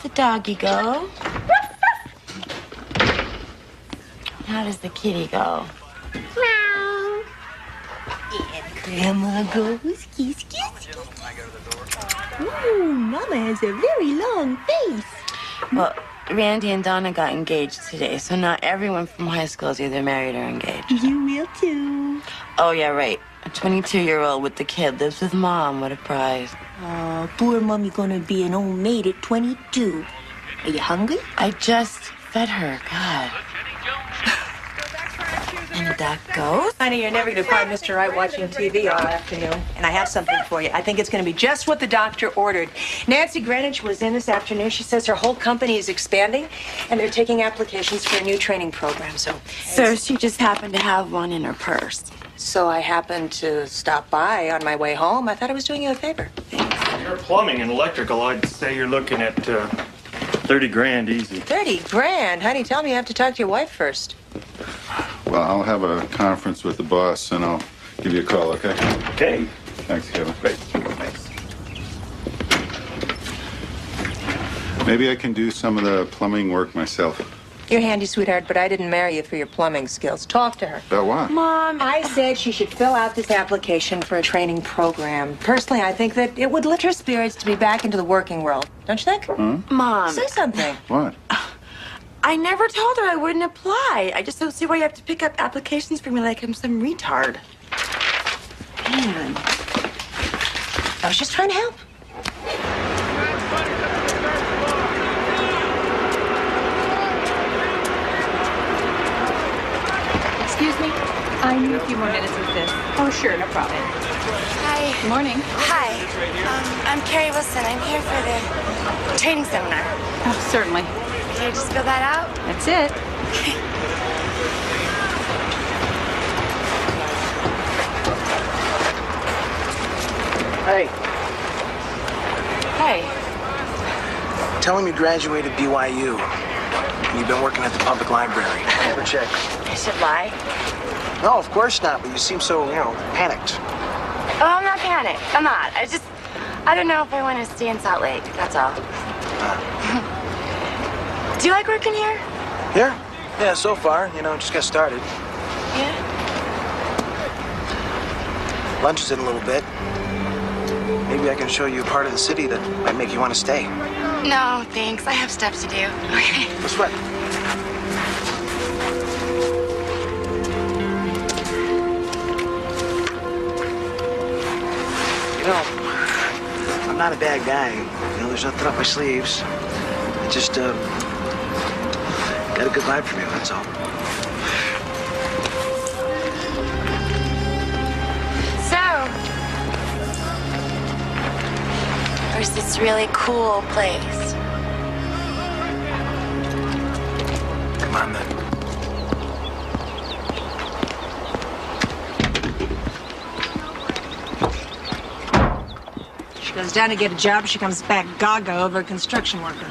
the doggy go? How does the kitty go? Meow. And Grandma goes, kiss, kiss, kiss. Ooh, Mama has a very long face. Well, Randy and Donna got engaged today, so not everyone from high school is either married or engaged. You will too. Oh, yeah, right. A 22-year-old with the kid lives with Mom. What a prize. Oh, poor Mommy gonna be an old maid at 22. Are you hungry? I just fed her. God. And the duck goes. Honey, you're never going to find Mr. Wright watching TV all afternoon. And I have something for you. I think it's going to be just what the doctor ordered. Nancy Greenwich was in this afternoon. She says her whole company is expanding, and they're taking applications for a new training program. So she just happened to have one in her purse. So I happened to stop by on my way home. I thought I was doing you a favor. Your plumbing and electrical, I'd say you're looking at 30 grand easy. 30 grand? Honey, tell me you have to talk to your wife first. Well, I'll have a conference with the boss, and I'll give you a call, okay? Okay. Thanks, Kevin. Great. Thanks. Maybe I can do some of the plumbing work myself. You're handy, sweetheart, but I didn't marry you for your plumbing skills. Talk to her. About what? Mom, I said she should fill out this application for a training program. Personally, I think that it would lift her spirits to be back into the working world. Don't you think? Huh? Mom. Say something. What? I never told her I wouldn't apply. I just don't see why you have to pick up applications for me like I'm some retard. Man. I was just trying to help. Excuse me? I need a few more minutes with this. Oh, sure, no problem. Hi. Good morning. Hi. I'm Carrie Wilson. I'm here for the training seminar. Oh, certainly. Can you just fill that out? That's it. Hey, Hey. tell him you graduated BYU. And you've been working at the public library. Never check. I should lie. No, of course not, but you seem so, panicked. Oh, I'm not panicked. I'm not. I don't know if I want to stay in Salt Lake. That's all. Do you like working here? Here? Yeah, so far, just got started. Yeah. Lunch is in a little bit. Maybe I can show you a part of the city that might make you want to stay. No, thanks. I have stuff to do. Okay. No sweat. I'm not a bad guy. There's nothing up my sleeves. I just, got a good vibe from you, that's all. So, there's this really cool place. Come on, then. She goes down to get a job. She comes back gaga over a construction worker.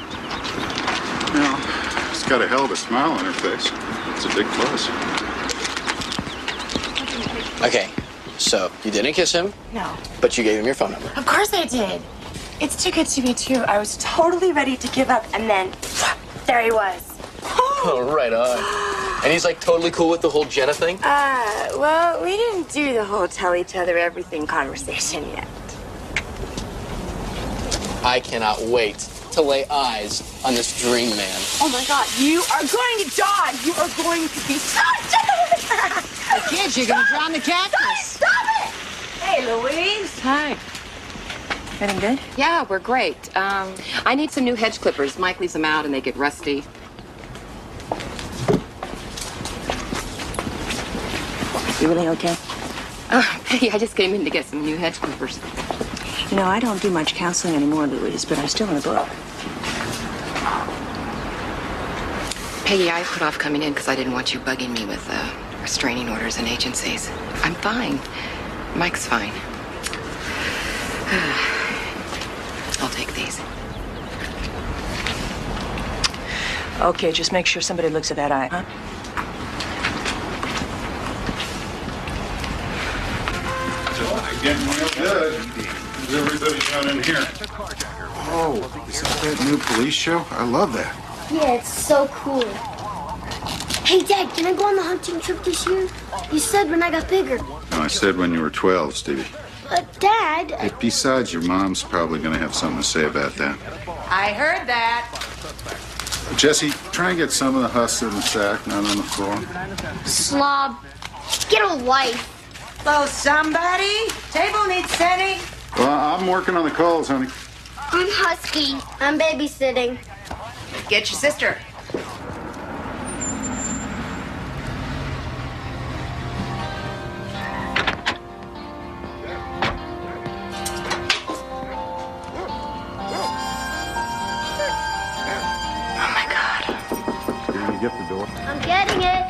She's got a hell of a smile on her face. It's a big plus. Okay, so you didn't kiss him, No. but you gave him your phone number. Of course I did. It's too good to be true. I was totally ready to give up, and then there he was. Oh, right on. And he's like totally cool with the whole Jenna thing? Well, we didn't do the whole tell each other everything conversation yet. I cannot wait to lay eyes on this dream man. Oh my God, you are going to die. You are going to be so jealous. Kids, you're gonna drown the cactus. Stop it! Hey, Louise. Hi. Feeling good? Yeah, we're great. I need some new hedge clippers. Mike leaves them out and they get rusty. You really okay? Oh, Peggy, I just came in to get some new hedge clippers. I don't do much counseling anymore, Louise, but I'm still in the book. Peggy, I put off coming in because I didn't want you bugging me with restraining orders and agencies. I'm fine. Mike's fine. I'll take these. Okay, just make sure somebody looks at that eye, huh? Getting real good. How's everybody doing in here? Oh, is that new police show? I love that. Yeah, it's so cool. Hey, Dad, can I go on the hunting trip this year? You said when I got bigger. No, I said when you were 12, Stevie. Dad... Besides, your mom's probably going to have something to say about that. I heard that. Jesse, try and get some of the husks in the sack, not on the floor. Slob. Get a life. Hello, somebody. Table needs setting. Well, I'm working on the calls, honey. I'm Husky. I'm babysitting. Get your sister. Get the door. I'm getting it.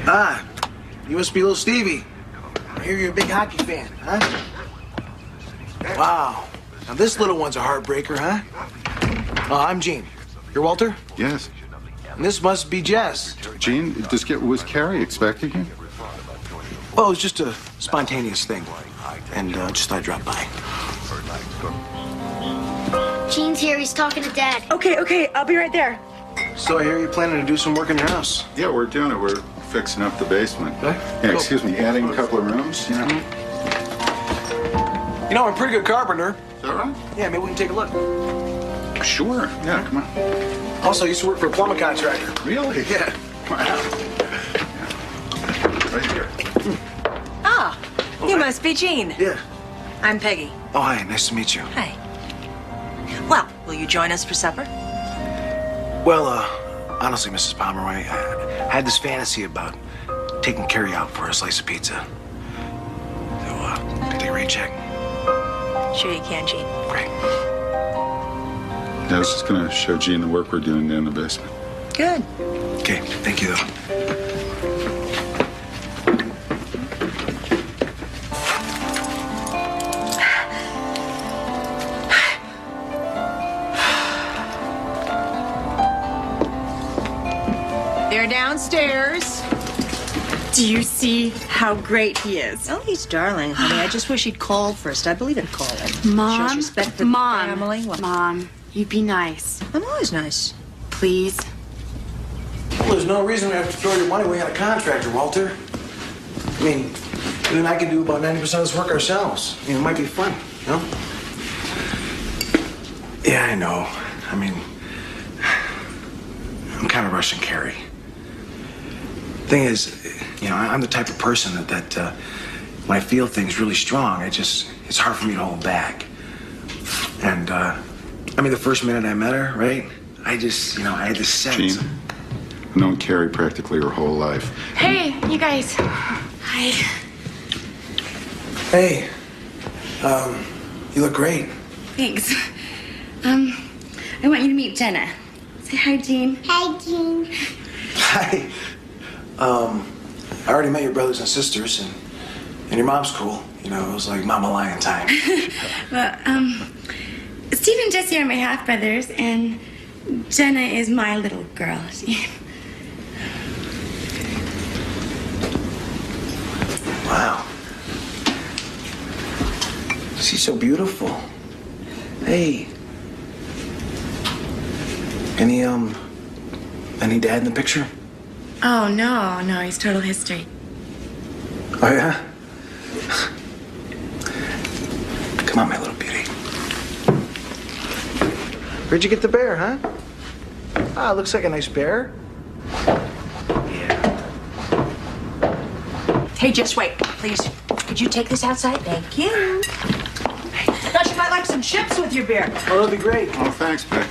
Ah, you must be little Stevie. I hear you're a big hockey fan, huh? Wow. Now this little one's a heartbreaker, huh? I'm Gene. You're Walter? Yes. And this must be Jess. Gene, was Carrie expecting you? Well, it was just a spontaneous thing. And just thought I'd drop by. Gene's here. He's talking to Dad. Okay, I'll be right there. So I hear you're planning to do some work in your house. Yeah, we're doing it. We're fixing up the basement. Okay. Yeah, Cool. excuse me, adding a couple of rooms, you know? You know, I'm a pretty good carpenter. Is that right? Yeah, maybe we can take a look. Sure. Yeah, come on. Also, I used to work for a plumbing contractor. Really? Yeah. Wow. Yeah. Right here. Ah, you must be Gene. Yeah. I'm Peggy. Oh, hi. Nice to meet you. Hi. Well, will you join us for supper? Well, honestly, Mrs. Pomeroy, I had this fantasy about taking Carrie out for a slice of pizza. So, can I take a rain check? Sure you can, Gene. Great. Yeah, I was just going to show Gene the work we're doing down in the basement. Good. Okay, thank you, though. They're downstairs. Do you see how great he is? Oh, he's darling, honey. I just wish he'd called first. I believe in calling. Mom, Shows respect for the family. What? Mom, you be nice. I'm always nice. Please. Well, there's no reason we have to throw your money away on a contractor, Walter. I mean, you and I can do about 90% of this work ourselves. I mean, it might be fun, you know? Yeah, I know. I mean, I'm kind of rushing Carrie. Thing is, you know, I'm the type of person that when I feel things really strong, it's hard for me to hold back. And, I mean, the first minute I met her, right? I had this sense. Gene, I've known Carrie practically her whole life. Hey, you guys. Hi. Hey, you look great. Thanks. I want you to meet Jenna. Say hi, Jean. Hi, Gene. Hi. I already met your brothers and sisters, and your mom's cool. You know, it was like Mama Lion time. Well, Steve and Jesse are my half-brothers, and Jenna is my little girl. Wow. She's so beautiful. Hey. Any dad in the picture? Oh, no, he's total history. Oh, yeah? Come on, my little beauty. Where'd you get the bear, huh? Ah, looks like a nice bear. Yeah. Hey, just wait, please. Could you take this outside? Thank you. I thought you might like some chips with your beer. Oh, that'd be great. Oh, thanks, Beck.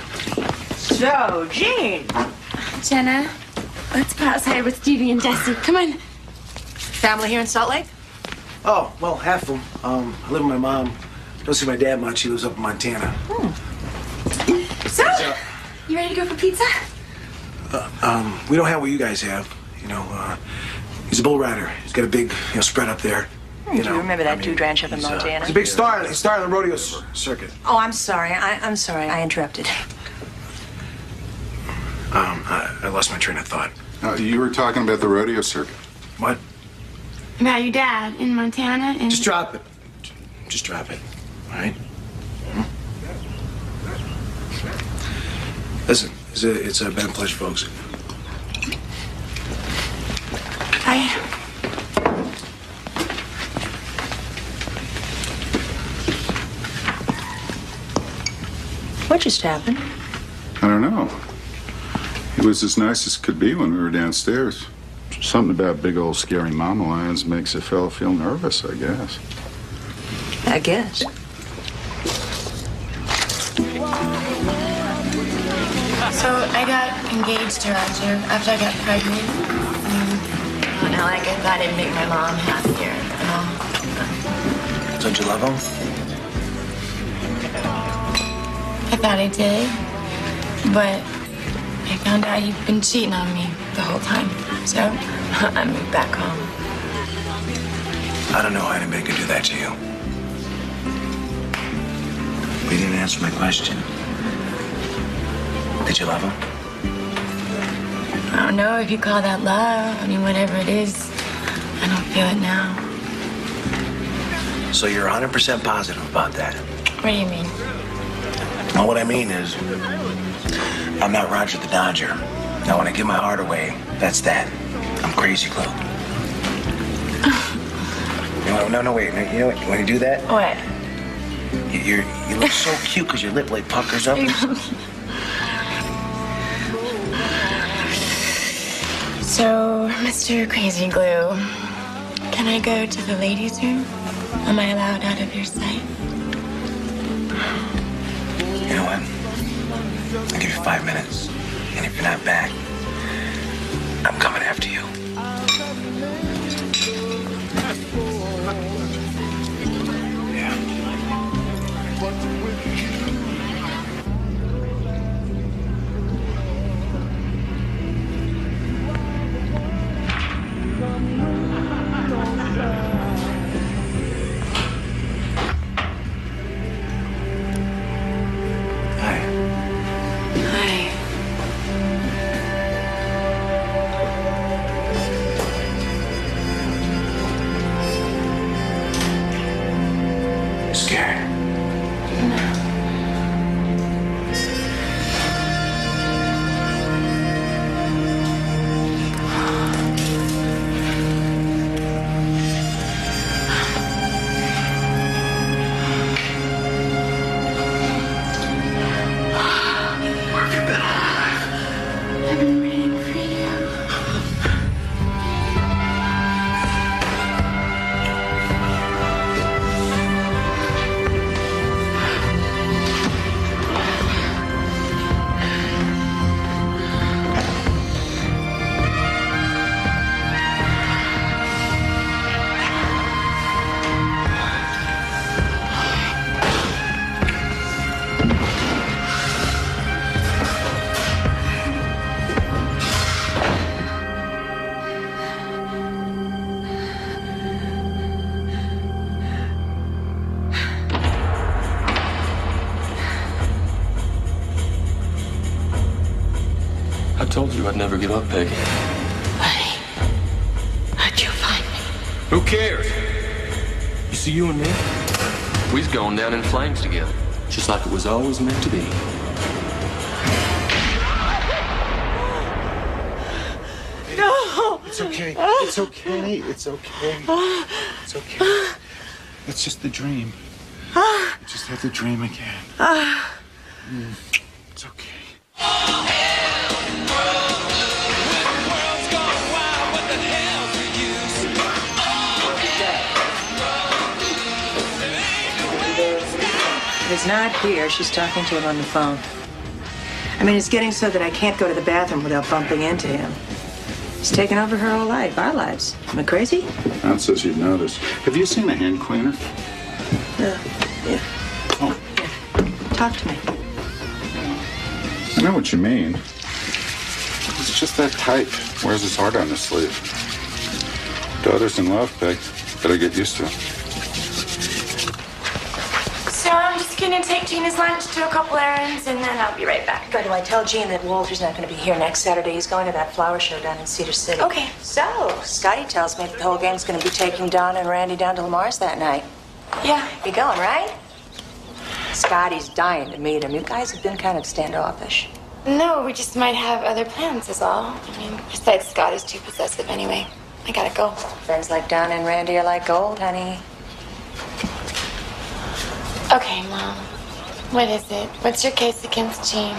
So, Gene. Jenna, let's go outside with Stevie and Jesse. Come on. Family here in Salt Lake? Oh, well, half of them. I live with my mom. Don't see my dad much. He lives up in Montana. So, you ready to go for pizza? We don't have what you guys have. You know, he's a bull rider. He's got a big, spread up there. Do you remember that dude ranch up in Montana? He's a big star. He's starting the rodeo circuit. Oh, I'm sorry. I'm sorry. I interrupted. I lost my train of thought. You were talking about the rodeo circuit. What? About your dad in Montana and... Just drop it. Just drop it. All right? Listen, it's been a pleasure, folks. What just happened? I don't know. He was as nice as could be when we were downstairs. Something about big old scary mama lions makes a fella feel nervous, I guess. I guess. So I got engaged to Roger after I got pregnant. I don't know, like I thought it'd make my mom happier and all. Don't you love him? I thought I did, but I found out he'd been cheating on me the whole time. So I moved back home. I don't know how anybody could do that to you. But you didn't answer my question. Did you love him? I don't know if you call that love. I mean, whatever it is, I don't feel it now. So you're 100% positive about that? What do you mean? Well, what I mean is, I'm not Roger the Dodger. Now, when I give my heart away, that's that. I'm crazy glue. No, wait. You know what? When you do that, What? you look so cute because your lip like puckers up. So, Mr. Crazy Glue, can I go to the ladies' room? Am I allowed out of your sight? You know what? I'll give you 5 minutes. And if you're not back, I'm coming after you. Yeah. Hi. Hi. Scared? Where have you been all my life? I've been waiting for you. I told you I'd never give up, Peggy. Honey, how'd you find me? Who cares? You see, you and me, we's going down in flames together, just like it was always meant to be. No! It's okay. It's okay. It's okay. It's okay. It's just the dream. You just have to dream again. It's okay. If he's not here, she's talking to him on the phone. I mean, it's getting so that I can't go to the bathroom without bumping into him. He's taken over her whole life, our lives. Am I crazy? Aunt says you'd notice. Have you seen a hand cleaner? Yeah. Oh, Talk to me. I know what you mean. It's just that tight. Wears his heart on his sleeve. Daughter's in love, Peg. Better get used to it. So I'm just gonna take Gina's lunch to a couple errands and then I'll be right back. But do I tell Gene that Walter's not going to be here next Saturday? He's going to that flower show down in Cedar City. Okay. So, Scotty tells me that the whole gang's going to be taking Donna and Randy down to Lamar's that night. Yeah. You going, right? Scotty's dying to meet him. You guys have been kind of standoffish. No, we just might have other plans is all. I mean, besides Scott is too possessive anyway. I gotta go. Friends like Don and Randy are like gold, honey. Okay, Mom. What is it? What's your case against Jean?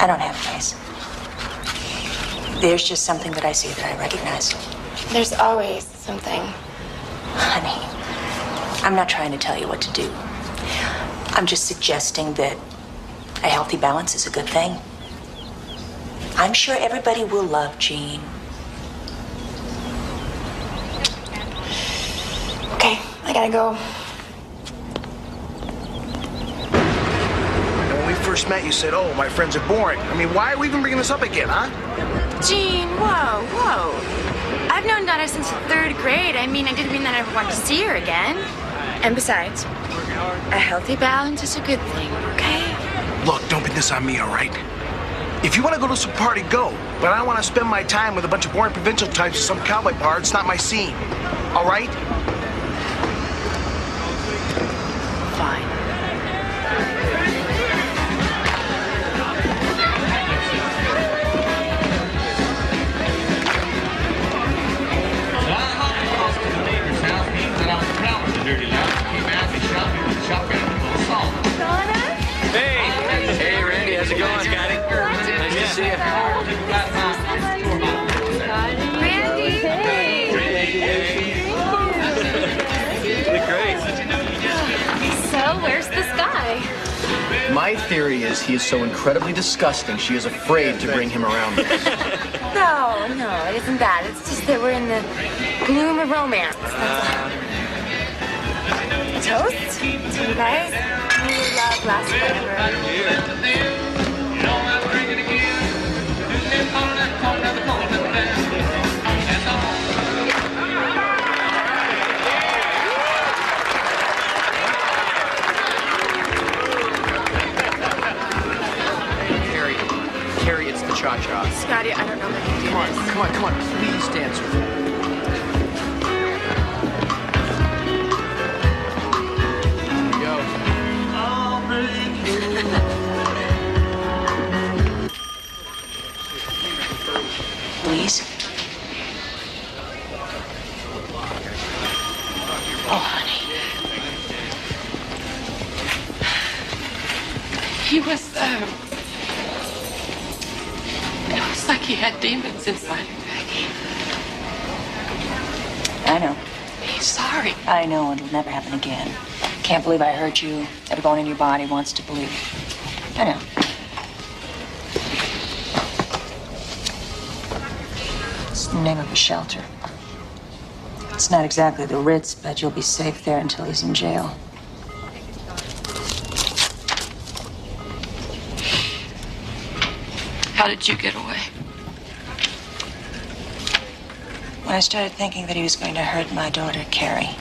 I don't have a case. There's just something that I see that I recognize. There's always something. Honey, I'm not trying to tell you what to do. I'm just suggesting that a healthy balance is a good thing. I'm sure everybody will love Jean. Okay, I gotta go. When we first met, you said, oh, my friends are boring. I mean, why are we even bringing this up again, huh? Jean, whoa. I've known Donna since 3rd grade. I mean, I didn't mean that I ever wanted to see her again. And besides, a healthy balance is a good thing, okay? Look, don't put this on me, all right? If you want to go to some party, go. But I don't want to spend my time with a bunch of boring provincial types at some cowboy bar. It's not my scene. All right? Fine. Hey, Randy, how's it going, Scotty? Nice to see you. Randy! Look great. So, where's this guy? My theory is he is so incredibly disgusting, she is afraid to bring him around us. No, it isn't that. It's just that we're in the gloom of romance. Toast to you guys. May your love last forever. Carrie, it's the cha-cha. Scotty, I don't know what to do. Come on, please dance with me. Please? Oh, honey. He was, it was like he had demons inside him, Peggy. I know. He's sorry. I know it'll never happen again. Can't believe I hurt you. Every bone in your body wants to believe. I know. It's the name of a shelter. It's not exactly the Ritz, but you'll be safe there until he's in jail. How did you get away? When I started thinking that he was going to hurt my daughter, Carrie.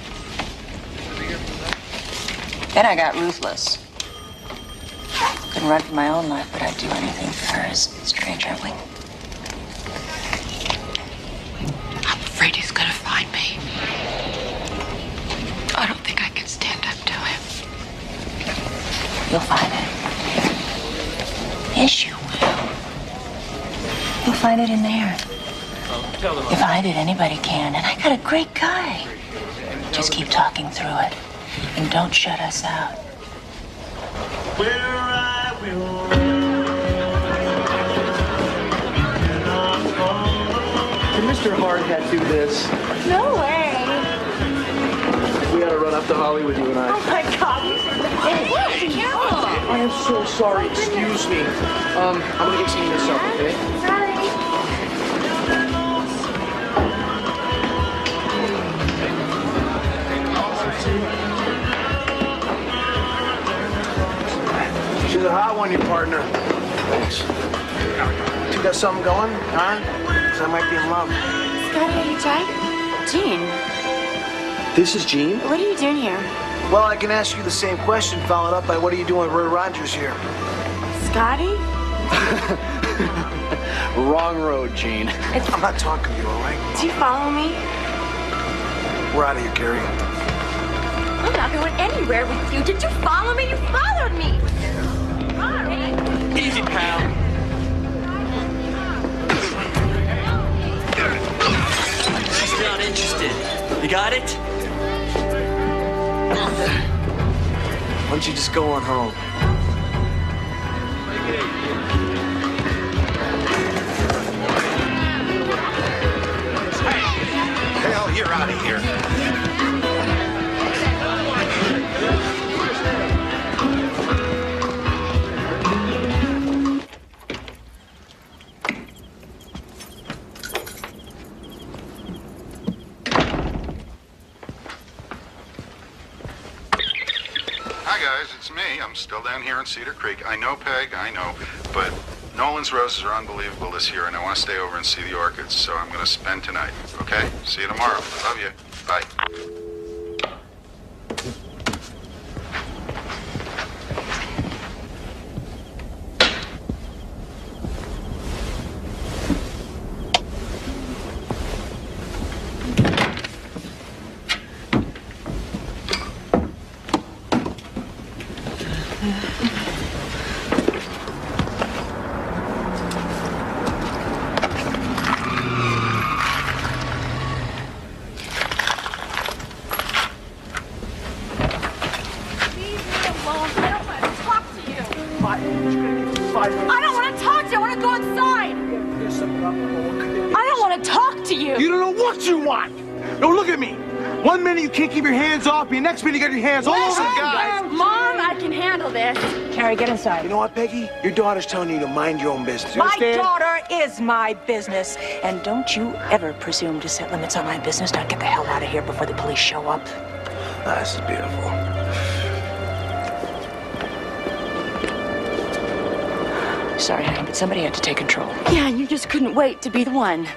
Then I got ruthless. Couldn't run for my own life, but I'd do anything for hers. Strange, aren't we? I'm afraid he's gonna find me. I don't think I can stand up to him. You'll find it. Yes, you will. You'll find it in there. If I did, anybody can. And I got a great guy. Just keep talking through it. And don't shut us out. Can Mr. Hardhat do this? No way. We gotta run up to Holly with you and I. Oh my God. Hey, careful. I am so sorry. Excuse me. I'm gonna get some this up, okay? Sorry. She's a hot one, your partner. Thanks. You got something going, huh? 'Cause I might be in love. Scotty, are you tired? Jean, This is Jean? what are you doing here? Well, I can ask you the same question, followed up by what are you doing with Roy Rogers here? Scotty? Wrong road, Gene. I'm not talking to you, all right? Do you follow me? We're out of here, Carrie. I'm not going anywhere with you. Did you follow me? You followed me. Easy, pal. She's not interested. You got it? Why don't you just go on home? Hell, you're out of here. Hi guys, it's me. I'm still down here in Cedar Creek. I know, Peg, I know, but Nolan's roses are unbelievable this year, and I want to stay over and see the orchids, so I'm going to spend tonight, okay? See you tomorrow. Love you. Bye. I don't want to talk to you. I want to go inside. I don't want to talk to you. You don't know what you want. No, look at me. One minute you can't keep your hands off me, next minute you got your hands all over the guys. Mom, I can handle this. Carrie, get inside. You know what, Peggy? Your daughter's telling you to mind your own business. You My understand? daughter is my business. And don't you ever presume to set limits on my business. Now get the hell out of here before the police show up. Ah, this is beautiful. Sorry, honey, but somebody had to take control. Yeah, and you just couldn't wait to be the one.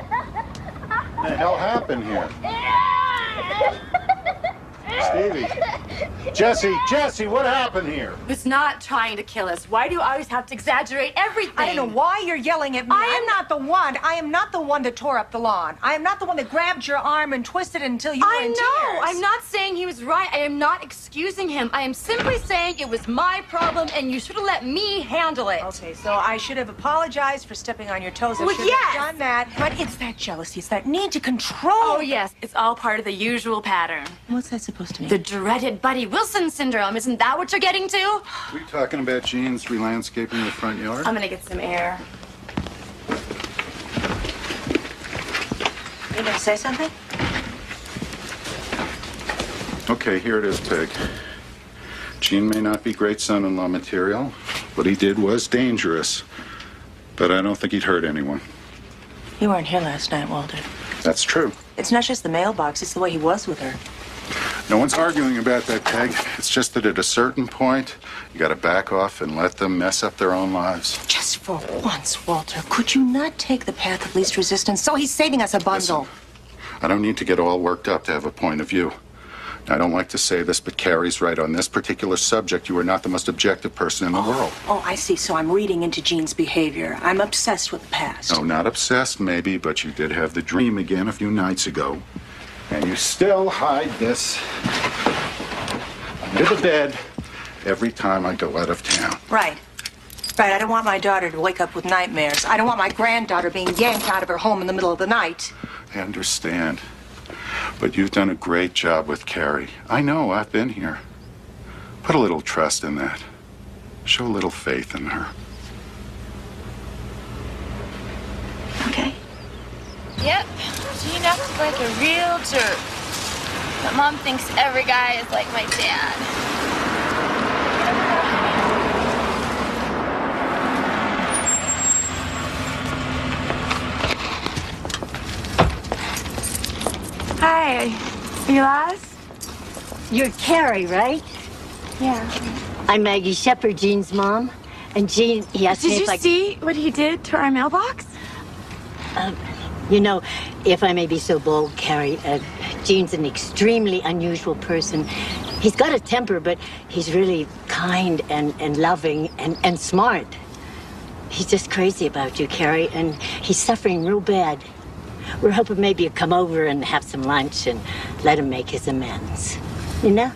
What the hell happened here? Stevie. Jesse, what happened here? Who's not trying to kill us? Why do you always have to exaggerate everything? I don't know why you're yelling at me. I am not the one. I am not the one that tore up the lawn. I am not the one that grabbed your arm and twisted it until you were in tears. I'm not saying he was right. I am not excusing him. I am simply saying it was my problem and you should have let me handle it. Okay, so I should have apologized for stepping on your toes. I Well, should yes. have done that. But it's that jealousy. It's that need to control. Oh, yes. It's all part of the usual pattern. What's that supposed to mean? The dreaded Buddy Wilson syndrome. Isn't that what you're getting to? Are we talking about Jean's re-landscaping the front yard? I'm gonna get some air. You gonna say something? Okay, here it is, Peg. Jean may not be great son-in-law material. What he did was dangerous. But I don't think he'd hurt anyone. You weren't here last night, Walter. That's true. It's not just the mailbox, it's the way he was with her. No one's arguing about that, Peg. It's just that at a certain point, you gotta back off and let them mess up their own lives. Just for once, Walter, could you not take the path of least resistance? So he's saving us a bundle. Listen, I don't need to get all worked up to have a point of view. I don't like to say this, but Carrie's right. On this particular subject, you are not the most objective person in the world. Oh, I see. So I'm reading into Jean's behavior. I'm obsessed with the past. No, not obsessed, maybe, but you did have the dream again a few nights ago. And you still hide this under the bed every time I go out of town. Right. Right. I don't want my daughter to wake up with nightmares. I don't want my granddaughter being yanked out of her home in the middle of the night. I understand. But you've done a great job with Carrie. I know, I've been here. Put a little trust in that. Show a little faith in her. Okay. Yep, Gene acts like a real jerk. But Mom thinks every guy is like my dad. Hi. Are you Laz? You're Carrie, right? Yeah. I'm Maggie Shepard, Jean's mom. And Jean, he asked me if I... Did you see what he did to our mailbox? You know, if I may be so bold, Carrie, Jean's an extremely unusual person. He's got a temper, but he's really kind and loving and smart. He's just crazy about you, Carrie, and he's suffering real bad. We're hoping maybe you'll come over and have some lunch and let him make his amends. You know?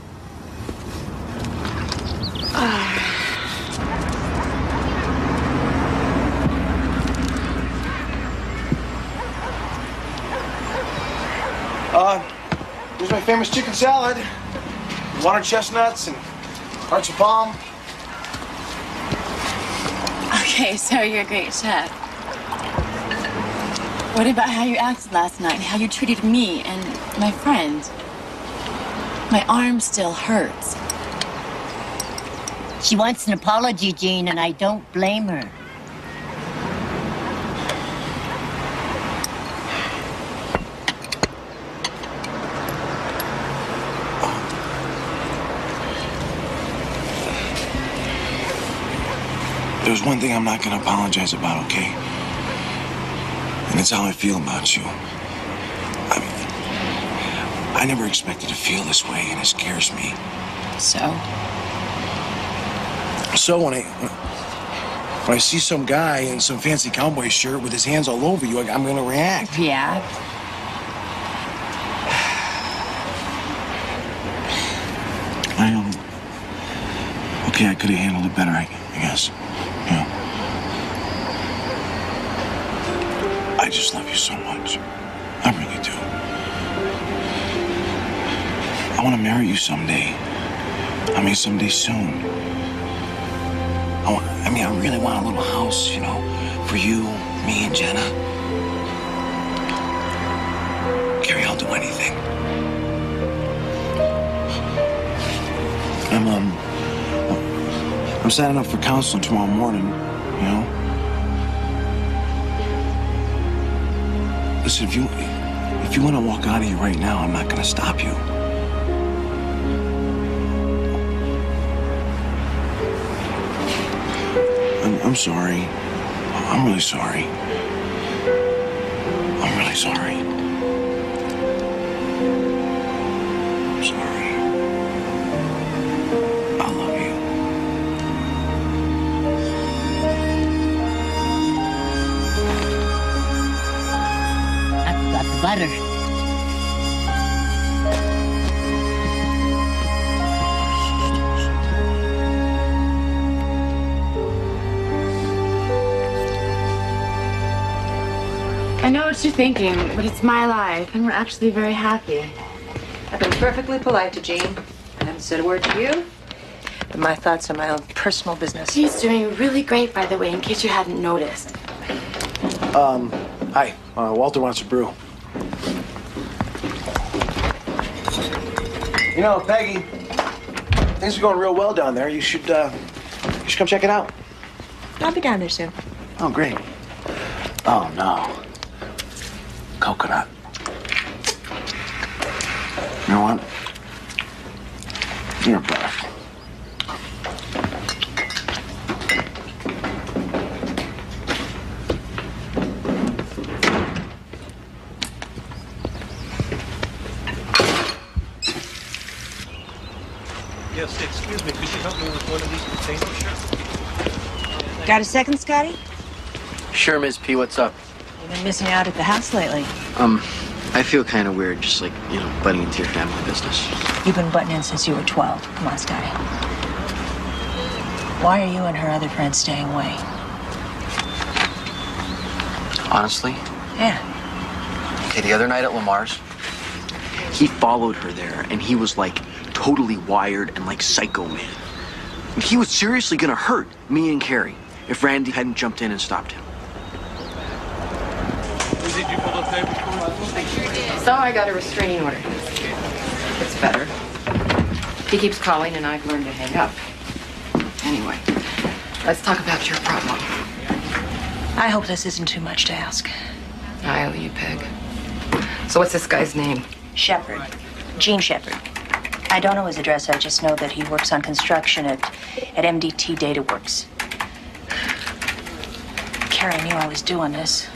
Here's my famous chicken salad. Water chestnuts and hearts of palm. Okay, so you're a great chef. What about how you acted last night? How you treated me and my friend? My arm still hurts. She wants an apology, Jean, and I don't blame her. There's one thing I'm not gonna apologize about, okay? And it's how I feel about you. I never expected to feel this way, and it scares me. So when I see some guy in some fancy cowboy shirt with his hands all over you, I'm gonna react. Yeah. Okay, I could have handled it better, I guess. Yeah. I just love you so much. I really do. I want to marry you someday. I mean, someday soon. I really want a little house, you know, for you, me, and Jenna. Carrie, I'll do anything. I'm signing up for counseling tomorrow morning, you know? Listen, if you want to walk out of here right now, I'm not going to stop you. I'm sorry. I'm really sorry. I'm really sorry. I'm sorry. I love you. I forgot the butter. I know what you're thinking, but it's my life, and we're actually very happy. I've been perfectly polite to Jean. I haven't said a word to you. But my thoughts are my own personal business. He's doing really great, by the way, in case you hadn't noticed. Hi. Walter wants a brew. You know, Peggy, things are going real well down there. You should come check it out. I'll be down there soon. Oh, great. Oh, no. Coconut. You know what? You're best. Yes, excuse me, could you help me with one of these containers? Got a second, Scotty? Sure, Ms. P, what's up? You've been missing out at the house lately. I feel kind of weird, just like, you know, butting into your family business. You've been butting in since you were 12. Come on, Scotty. Why are you and her other friends staying away? Honestly? Yeah. Okay, the other night at Lamar's, he followed her there, and he was, like, totally wired and, like, psycho man. And he was seriously gonna hurt me and Carrie if Randy hadn't jumped in and stopped him. So I got a restraining order. It's better. He keeps calling and I've learned to hang up. Anyway, let's talk about your problem. I hope this isn't too much to ask. I owe you, Peg. So what's this guy's name? Shepard. Gene Shepard. I don't know his address. I just know that he works on construction at MDT Data Works. Carrie knew I was doing this.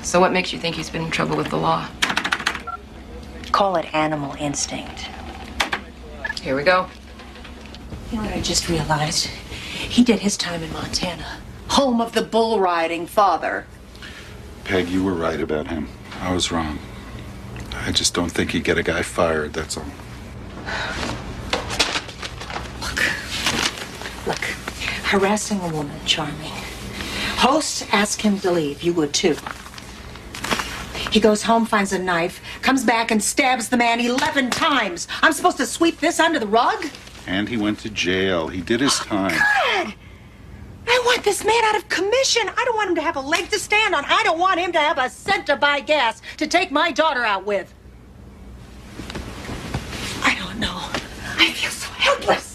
So what makes you think he's been in trouble with the law? Call it animal instinct. Here we go. You know what I just realized? He did his time in Montana, home of the bull riding father. Peg, you were right about him. I was wrong. I just don't think he'd get a guy fired, that's all. Look, harassing a woman, charming. Hosts ask him to leave. You would too. He goes home, finds a knife, comes back and stabs the man 11 times. I'm supposed to sweep this under the rug? And he went to jail. He did his time. God! I want this man out of commission. I don't want him to have a leg to stand on. I don't want him to have a cent to buy gas to take my daughter out with. I don't know. I feel so helpless.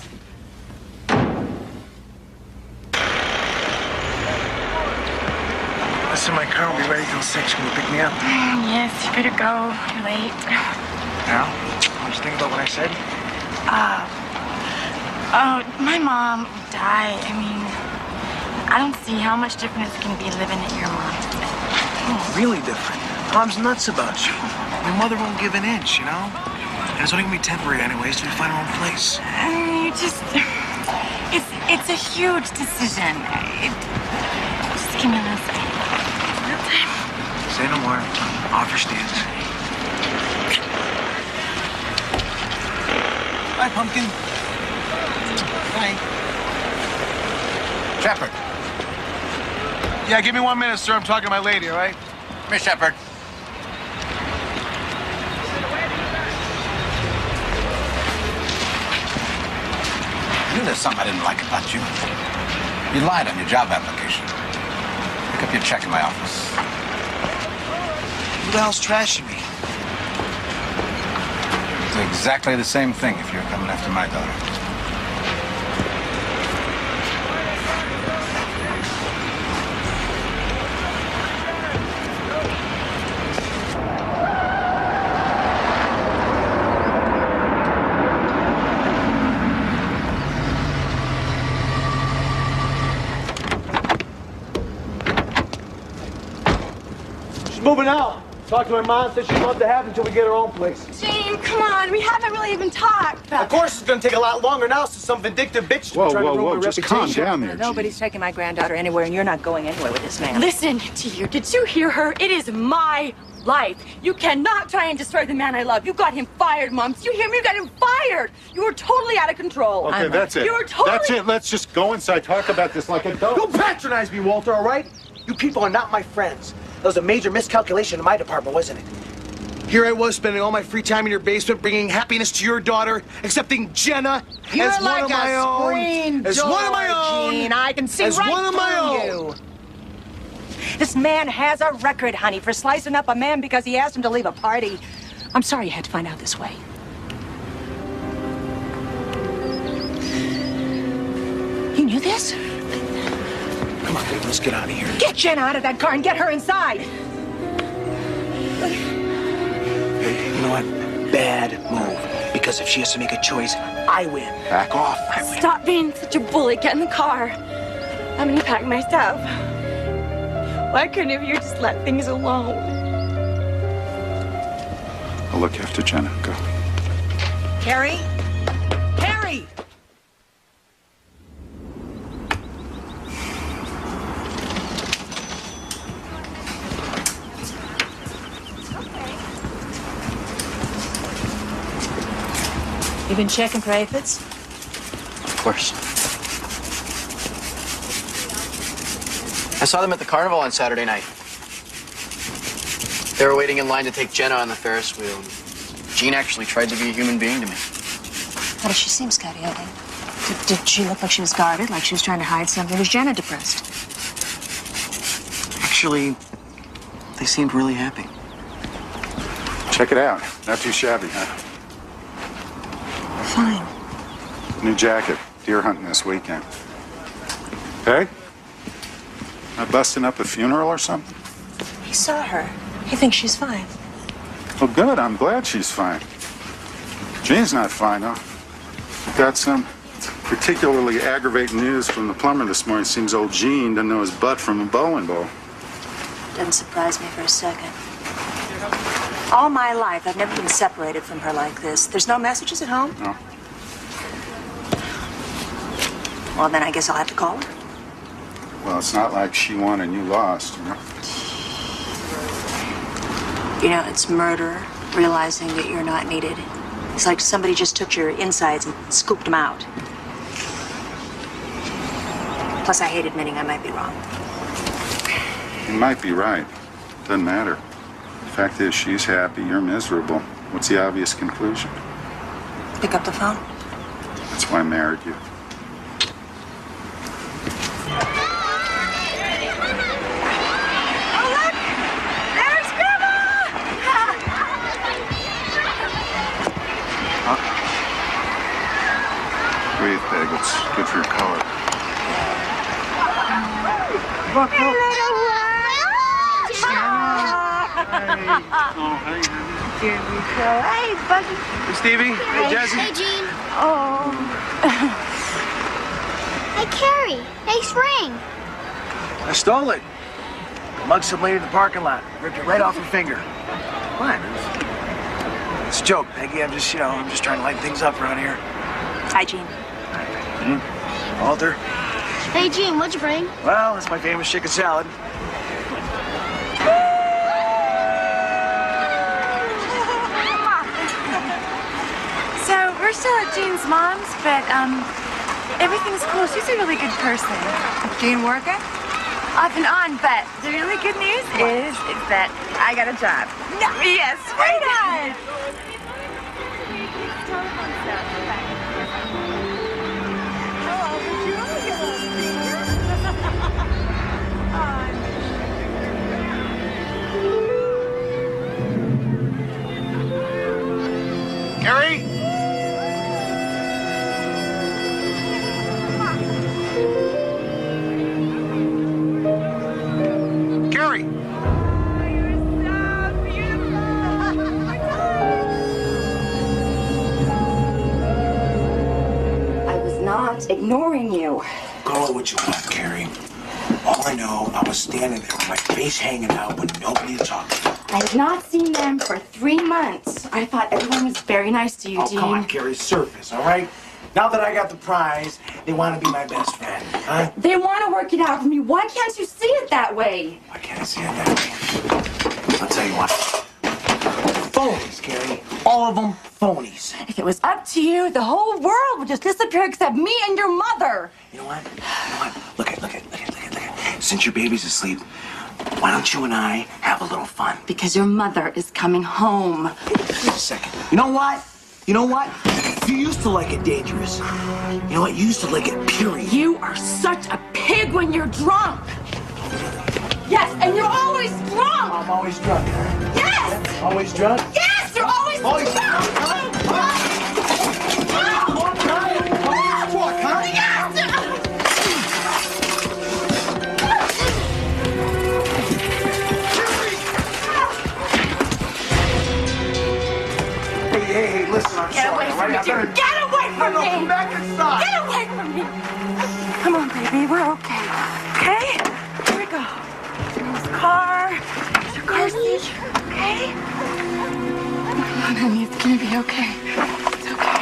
Listen, my car will be ready till 6. Can you pick me up? Yes, you better go. You're late. Now? What did you think about what I said? My mom died. I mean, I don't see how much different it's going to be living at your mom's. Oh, really different. Mom's nuts about you. Your mother won't give an inch, you know? And it's only going to be temporary anyways till we find our own place. You just... It's a huge decision. Just give me a little second. Say no more. Off your stance. Bye, Pumpkin. Bye. Shepard. Yeah, give me 1 minute, sir. I'm talking to my lady, all right? Miss Shepard. You know, there's something I didn't like about you. You lied on your job application. Pick up your check in my office. Who the hell's trashing me? Do exactly the same thing if you're coming after my daughter. She's moving out. Talked to my mom, said she'd love to have it until we get our own place. Gene, come on. We haven't really even talked. Of course it's gonna take a lot longer now since some vindictive bitch Whoa, trying whoa, to ruin whoa, my just reputation. calm down there, Nobody's taking my granddaughter anywhere, and you're not going anywhere with this man. Listen to you. Did you hear her? It is my life. You cannot try and destroy the man I love. You got him fired, Mom. Did you hear me? You got him fired. You were totally out of control. Okay, that's it. You were totally... That's it. Let's just go inside, talk about this like adults. Don't patronize me, Walter, all right? You people are not my friends. That was a major miscalculation in my department, wasn't it? Here I was spending all my free time in your basement, bringing happiness to your daughter, accepting Jenna You're as like one of my own. screen As one of my door, own. Gene. I can see as right one of my through own. you. This man has a record, honey, for slicing up a man because he asked him to leave a party. I'm sorry you had to find out this way. You knew this? Come on, baby, let's get out of here. Get Jenna out of that car and get her inside. Hey, you know what? Bad move. Because if she has to make a choice, I win. Back off. I win. Stop being such a bully. Get in the car. I'm gonna pack my stuff. Why couldn't you just let things alone? I'll look after Jenna. Go. Carrie? Carrie! You been checking for aphids? Of course. I saw them at the carnival on Saturday night. They were waiting in line to take Jenna on the Ferris wheel. Jean actually tried to be a human being to me. How does she seem, Scotty? Did she look like she was guarded, like she was trying to hide something? Was Jenna depressed? Actually, they seemed really happy. Check it out. Not too shabby, huh? Fine. New jacket. Deer hunting this weekend. Hey? Not busting up a funeral or something? He saw her. He thinks she's fine. Well, good. I'm glad she's fine. Jean's not fine, though. Got some particularly aggravating news from the plumber this morning. Seems old Gene doesn't know his butt from a bowling ball. Doesn't surprise me for a second. All my life, I've never been separated from her like this. There's no messages at home? No. Well, then I guess I'll have to call her. Well, it's not like she won and you lost, you know? You know, it's murder, realizing that you're not needed. It's like somebody just took your insides and scooped them out. Plus, I hate admitting I might be wrong. You might be right. Doesn't matter. The fact is, she's happy, you're miserable. What's the obvious conclusion? Pick up the phone. That's why I married you. Breathe, Peg. It's good for your color. Hey, Buggy. Hey, Stevie. Hey, Jesse. Hey, Gene. Oh. Hey, Carrie. Nice ring. I stole it. Mugged some lady in the parking lot. Ripped it right off her finger. What? It's a joke, Peggy. I'm just trying to lighten things up around here. Hi, Gene. Walter. Hey, Gene, what'd you bring? Well, it's my famous chicken salad. So, we're still at Jean's mom's, but, everything's cool. She's a really good person. Gene working? Off and on, but the really good news is that I got a job. No, yes, right on. Carrie? Carrie! I was not ignoring you. Call it what you want, Carrie. All I know, I was standing there with my face hanging out with nobody to talk to. I have not seen them for 3 months. I thought everyone was very nice to you, Oh, Dean. come on, Carrie, surface, all right? Now that I got the prize, they want to be my best friend, huh? They want to work it out for me. Why can't you see it that way? Why can't I see it that way? I'll tell you what. Phonies, Carrie. All of them phonies. If it was up to you, the whole world would just disappear except me and your mother. You know what? Look at. Since your baby's asleep, why don't you and I have a little fun? Because your mother is coming home. Wait a second. You know what? You used to like it dangerous. You know what? You used to like it period. You are such a pig when you're drunk. Yes, and you're always drunk. I'm always drunk, huh? Yes! Always drunk? Yes, you're always drunk. Hey, listen, I'm Get sorry. away from me, Jim. Get away from me. Come back inside. Get away from me. Come on, baby. We're okay. Okay? Here we go. There's the car. There's your car seat. Okay? Come on, honey. It's gonna be okay. It's okay.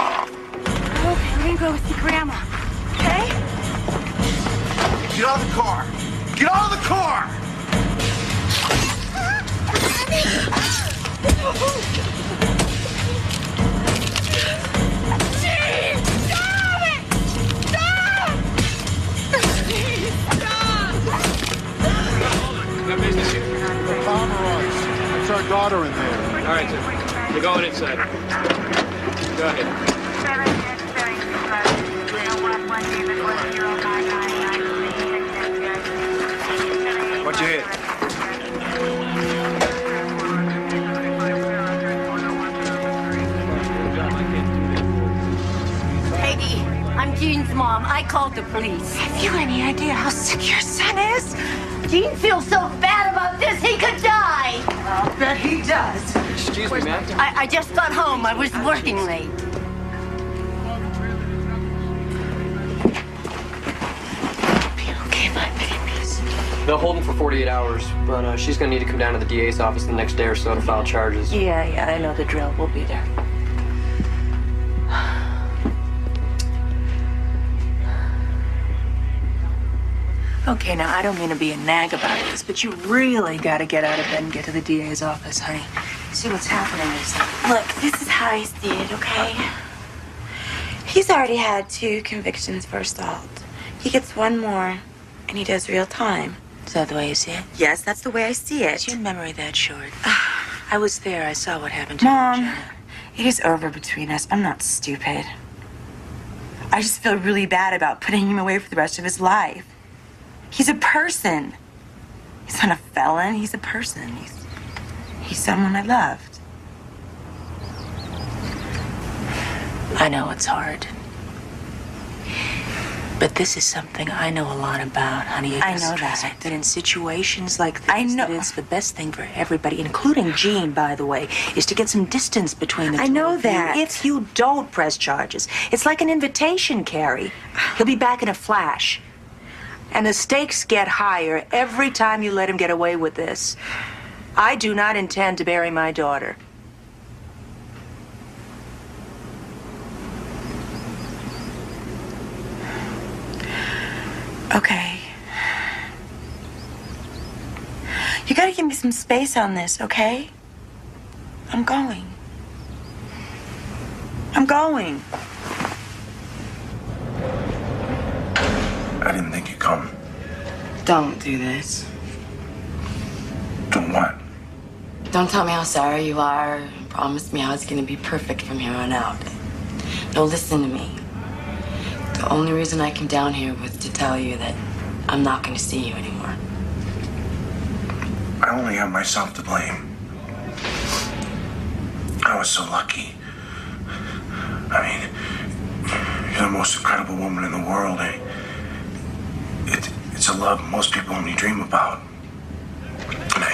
Okay, we're gonna go see Grandma. Okay? Get out of the car. Get out of the car. That's our daughter in there. All right, sir. You're going inside. Go ahead. What'd you hit? Peggy, I'm Jean's mom. I called the police. Have you any idea how sick your son is? Gene feels so bad about this, he could die. I'll bet he does. Excuse me, ma'am. I just got home. I was working late. They'll hold him for 48 hours, but she's gonna need to come down to the DA's office the next day or so to file charges. Yeah, I know the drill. We'll be there. Okay, now, I don't mean to be a nag about this, but you really gotta get out of bed and get to the DA's office, honey. See what's happening is Look, this is how I see it, okay? He's already had 2 convictions for assault. He gets 1 more, and he does real time. Is that the way you see it? Yes, that's the way I see it. Is your memory that short? I was there. I saw what happened to you, Mom, Jenna. it is over between us. I'm not stupid. I just feel really bad about putting him away for the rest of his life. He's a person. He's not a felon. He's a person. He's someone I loved. I know it's hard. But this is something I know a lot about, honey. I know that. That in situations like this, that it's the best thing for everybody, including Jean, by the way, is to get some distance between the two. I know of you. that. If you don't press charges, it's like an invitation, Carrie. He'll be back in a flash. And the stakes get higher every time you let him get away with this. I do not intend to bury my daughter. Okay. You gotta give me some space on this, okay? I'm going. I'm going. I didn't think you'd come. Don't do this. Do what? Don't tell me how sorry you are. Promise me how it's gonna be perfect from here on out. No, listen to me. The only reason I came down here was to tell you that I'm not gonna see you anymore. I only have myself to blame. I was so lucky. I mean, you're the most incredible woman in the world. It's a love most people only dream about. And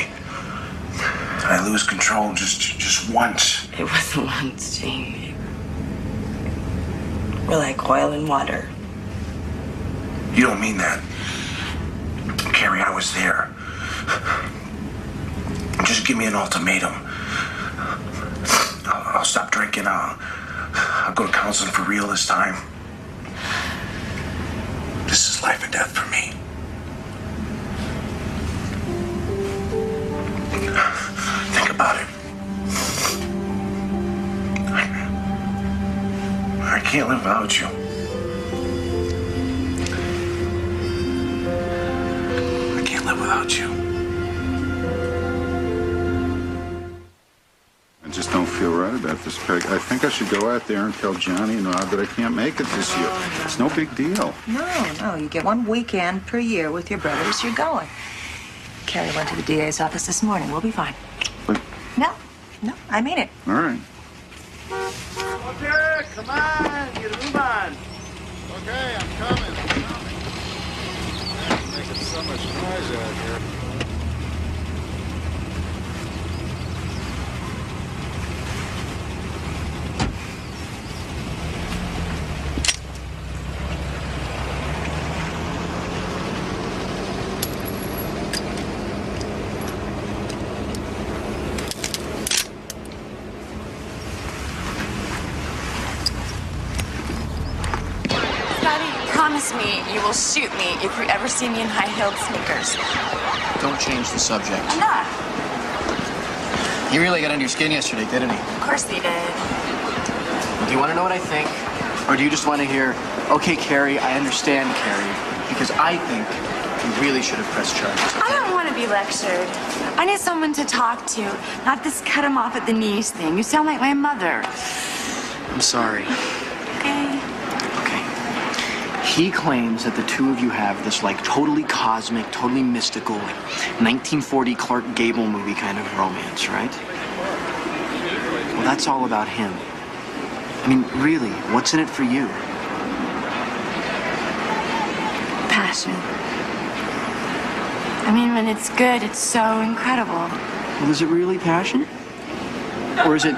I lose control just once. It wasn't once, Jamie. We're like oil and water. You don't mean that. Carrie, I was there. Just give me an ultimatum. I'll stop drinking. I'll go to counseling for real this time. This is life and death for me. Think about it. I can't live without you. I can't live without you. I just don't feel right about this, Peg. I think I should go out there and tell Johnny and Rob that I can't make it this year. It's no big deal. No, you get 1 weekend per year with your brothers. You're going. Carrie went to the DA's office this morning. We'll be fine. But, No, I mean it. all right. Okay, come on, get a move on. Okay, I'm coming. Making so much noise out here. Promise me you will shoot me if you ever see me in high-heeled sneakers. Don't change the subject. I'm not. He really got under your skin yesterday, didn't he? Of course he did. Do you want to know what I think? Or do you just want to hear, okay, Carrie, I understand, Carrie, because I think you really should have pressed charges. I don't want to be lectured. I need someone to talk to, not this cut him off at the knees thing. You sound like my mother. I'm sorry. Okay. He claims that the two of you have this, like, totally cosmic, totally mystical, like, 1940 Clark Gable movie kind of romance, right? Well, that's all about him. I mean, really, what's in it for you? Passion. I mean, when it's good, it's so incredible. Well, is it really passion? Or was it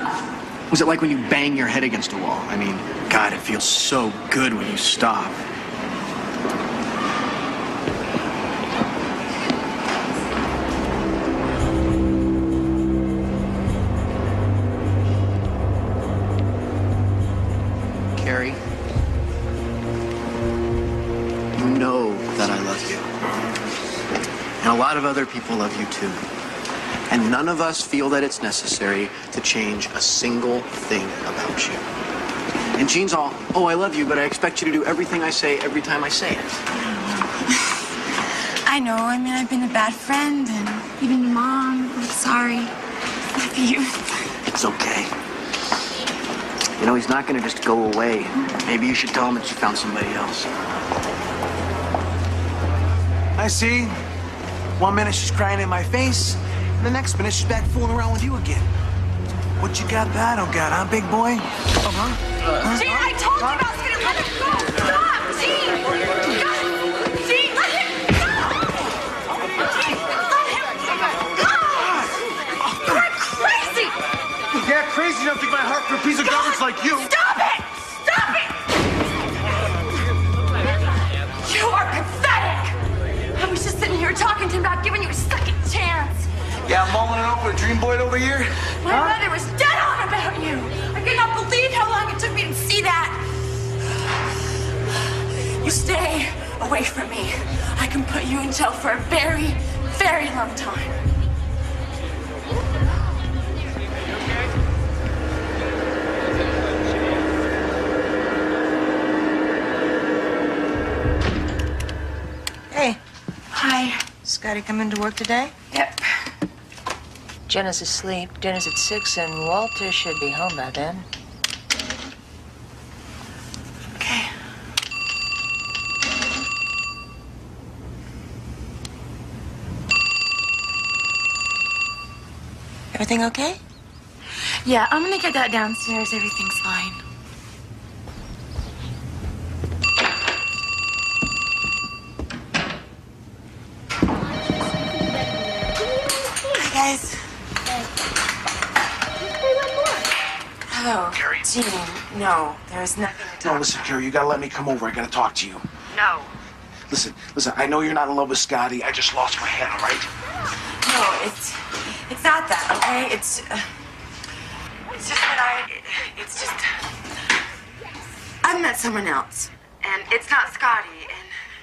like when you bang your head against a wall? I mean, God, it feels so good when you stop. lot of other people love you too. And none of us feel that it's necessary to change a single thing about you. And Jean's all, oh, I love you, but I expect you to do everything I say every time I say it. I know. I mean, I've been a bad friend, and even to Mom. I'm sorry. Love you. It's okay. You know, he's not going to just go away. Maybe you should tell him that you found somebody else. I see. 1 minute she's crying in my face, and the next minute she's back fooling around with you again. What you got that I don't got, huh, big boy? Gene, I told you I was gonna let him go. Stop, Gene. Gene, let him go. Gene, let him go. You're crazy. Yeah, crazy enough to take my heart for a piece of garbage like you. Stop it. Stop it. You are pathetic. I was just sitting here talking to him about giving you a second chance. Yeah, I'm mulling it over a dream boy over here. My mother was dead on about you. I cannot believe how long it took me to see that. You stay away from me. I can put you in jail for a very, very long time. Hey. Hi. Scotty come into work today? Yep. Jenna's asleep. Dinner's at 6, and Walter should be home by then. Okay. Everything okay? Yeah, I'm gonna get that downstairs. Everything's fine. Hi, guys. Hello. Carrie. Gene, no, there is nothing to No, talk listen, Carrie, you gotta let me come over. I gotta talk to you. No. Listen, I know you're not in love with Scotty. I just lost my head, all right? No, it's not that, okay? It's just that it's just, I've met someone else, and it's not Scotty,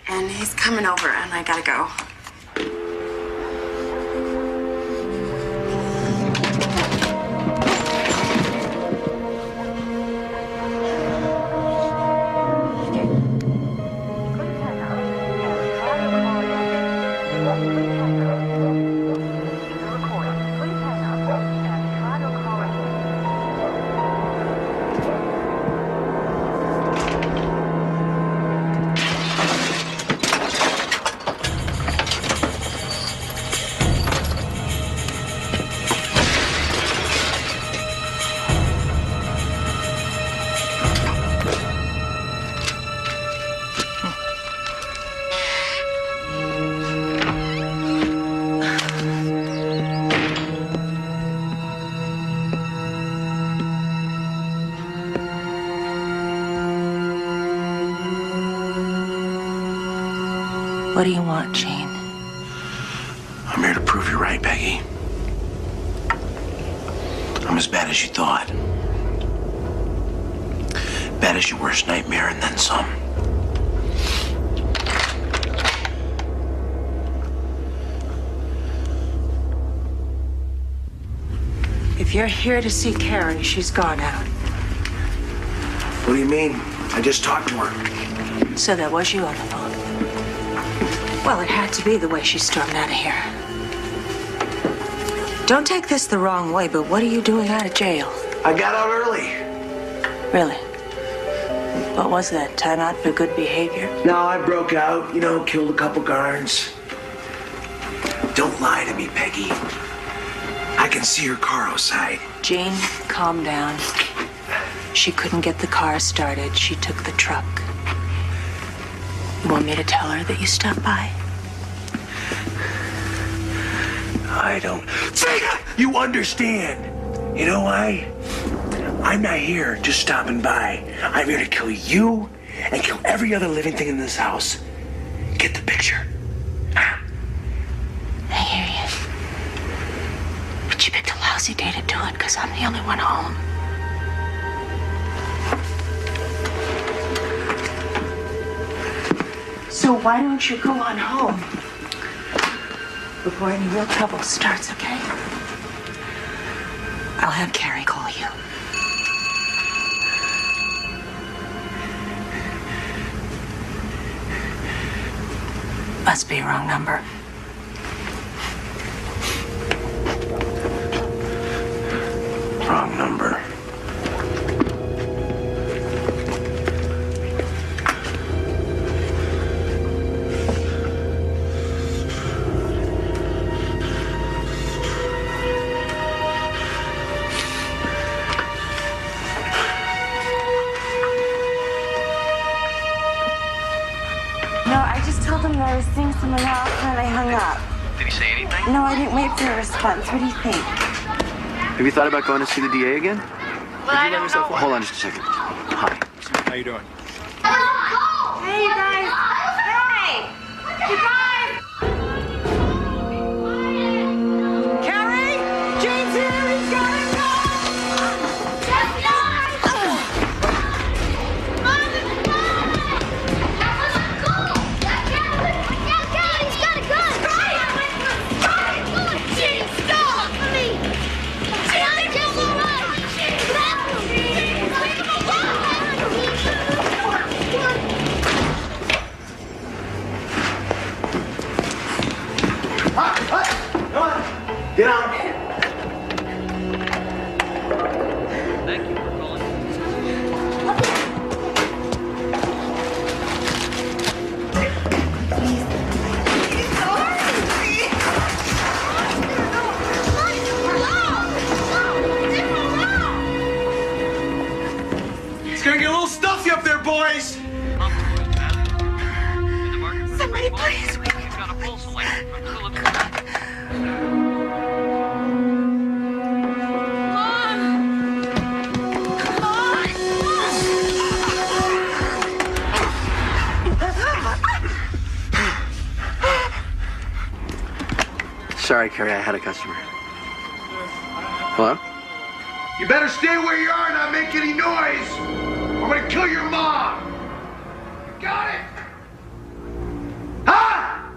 and he's coming over, and I gotta go. What do you want, Gene? I'm here to prove you're right, Peggy. I'm as bad as you thought. Bad as your worst nightmare and then some. If you're here to see Carrie, she's gone out. What do you mean? I just talked to her. So that was you on the phone. Well, it had to be the way she stormed out of here. Don't take this the wrong way, but what are you doing out of jail? I got out early. Really? What was that? Time out for good behavior? No, I broke out, killed a couple guards. Don't lie to me, Peggy. I can see your car outside. Jean, calm down. She couldn't get the car started. She took the truck. You want me to tell her that you stopped by? I don't think you understand. You know why? I'm not here just stopping by. I'm here to kill you and kill every other living thing in this house. Get the picture? I hear you. But you picked a lousy day to do it because I'm the only one home. So why don't you go on home? before any real trouble starts, okay? I'll have Carrie call you. Must be a wrong number. Wrong number. No, I just told him that I was seeing someone else and I hung up. Did he say anything? No, I didn't wait for a response. What do you think? Have you thought about going to see the DA again? Well, I don't know. Hold on just a second. Hi. How you doing? Hey, you guys. Hey! You guys! Carrie? James here, he's gotta go! Get out. Thank you for calling. It's gonna get a little stuffy up there, boys. Somebody please. Sorry, Carrie, I had a customer. Hello? You better stay where you are and not make any noise. I'm gonna kill your mom. Got it? Huh?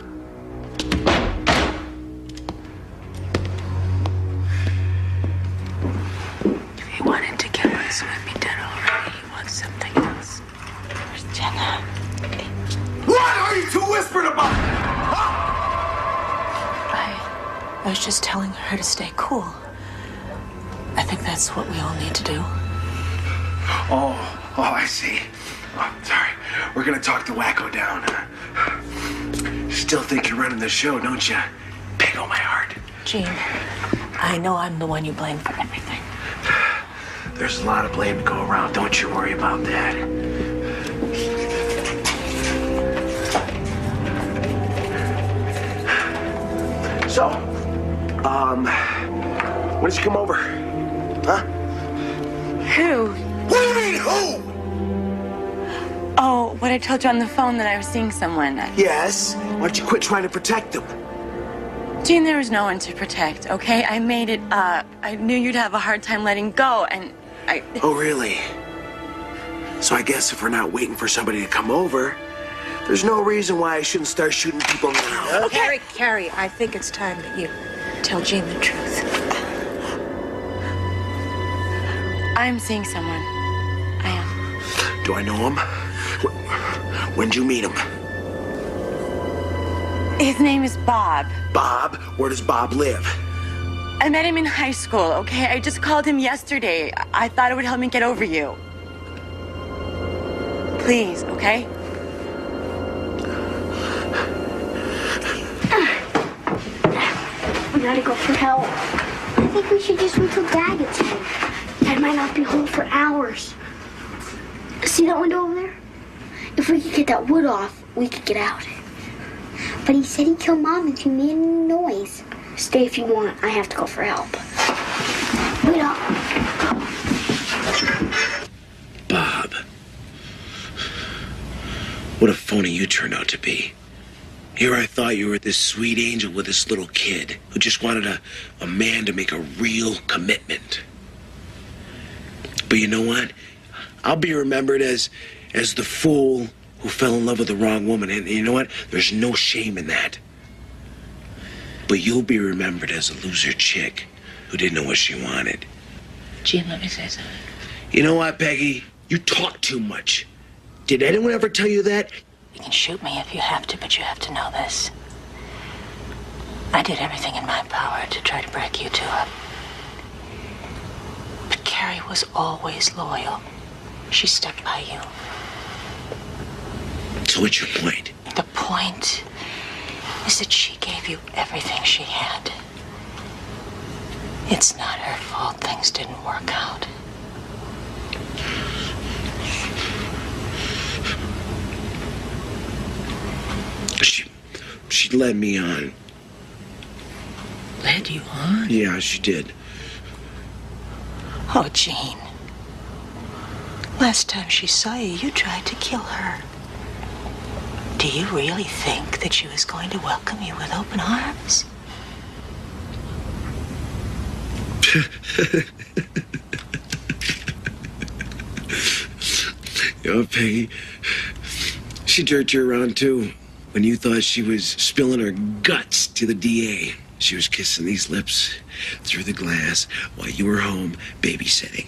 If he wanted to kill us, we'd be dead already. He wants something else. Where's Jenna? What are you two whispering about? Huh? I was just telling her to stay cool. I think that's what we all need to do. Oh, I see. Oh, sorry. We're gonna talk the wacko down. Still think you're running the show, don't you? Pig on my heart. Gene, I know I'm the one you blame for everything. There's a lot of blame to go around. Don't you worry about that. So, when did you come over? Huh? Who? What do you mean, who? Oh, what I told you on the phone that I was seeing someone. Yes. Why don't you quit trying to protect them? Gene, there was no one to protect, okay? I made it up. I knew you'd have a hard time letting go, and I... Oh, really? So I guess if we're not waiting for somebody to come over, there's no reason why I shouldn't start shooting people now. Okay. Carrie, I think it's time that you tell Gene the truth. I'm seeing someone. I am. Do I know him? When'd you meet him? His name is Bob. Bob? Where does Bob live? I met him in high school, okay? I just called him yesterday. I thought it would help me get over you. Please, okay? We gotta go for help. I think we should just wait till Dad gets home. Dad might not be home for hours. See that window over there? If we could get that wood off, we could get out. But he said he'd kill Mom if you made any noise. Stay if you want. I have to go for help. Wait up. Bob. What a phony you turned out to be. Here I thought you were this sweet angel with this little kid who just wanted a man to make a real commitment. But you know what? I'll be remembered as the fool who fell in love with the wrong woman. And you know what? There's no shame in that. But you'll be remembered as a loser chick who didn't know what she wanted. Gene, let me say something. You know what, Peggy? You talk too much. Did anyone ever tell you that? You can shoot me if you have to, but you have to know this. I did everything in my power to try to break you two up. But Carrie was always loyal. She stuck by you. So what's your point? The point is that she gave you everything she had. It's not her fault things didn't work out. She led me on. Led you on? Yeah, she did. Oh, Gene. Last time she saw you, you tried to kill her. Do you really think that she was going to welcome you with open arms? Oh, Peggy. She jerked you around, too. When you thought she was spilling her guts to the DA. She was kissing these lips through the glass while you were home babysitting.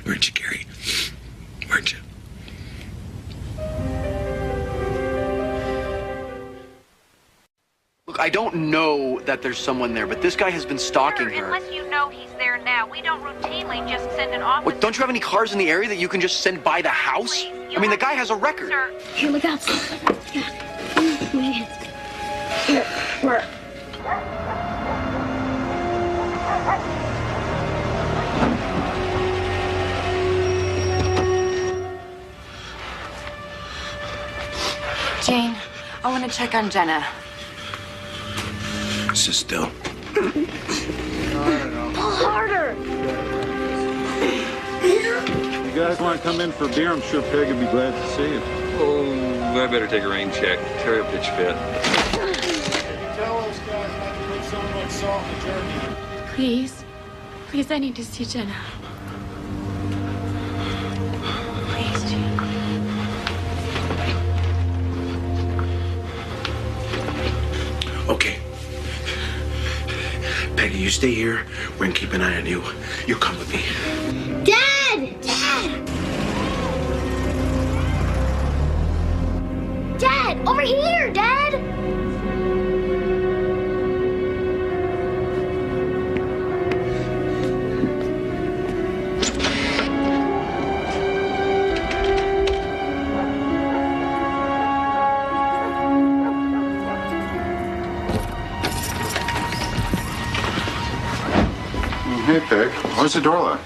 Weren't you, Carrie? Weren't you? Look, I don't know that there's someone there, but this guy has been stalking her. Unless you know he's there now. We don't routinely just send an officer. What, don't you have any cars in the area that you can just send by the house? I mean, the guy has a record. Here, look out. Here, where? Jane, I want to check on Jenna. Sit still. Pull harder. You guys want to come in for a beer? I'm sure Peg would be glad to see you. Oh, I better take a rain check. Terry will pitch fit. Tell those guys not to put so much salt in the jerky. Please. Please, I need to see Jenna. Please, Gene. Okay. Peggy, you stay here. We're gonna keep an eye on you. You come with me. Dad! Dad! Dad! Over here, Dad! Hey, Peg. Where's the door lock?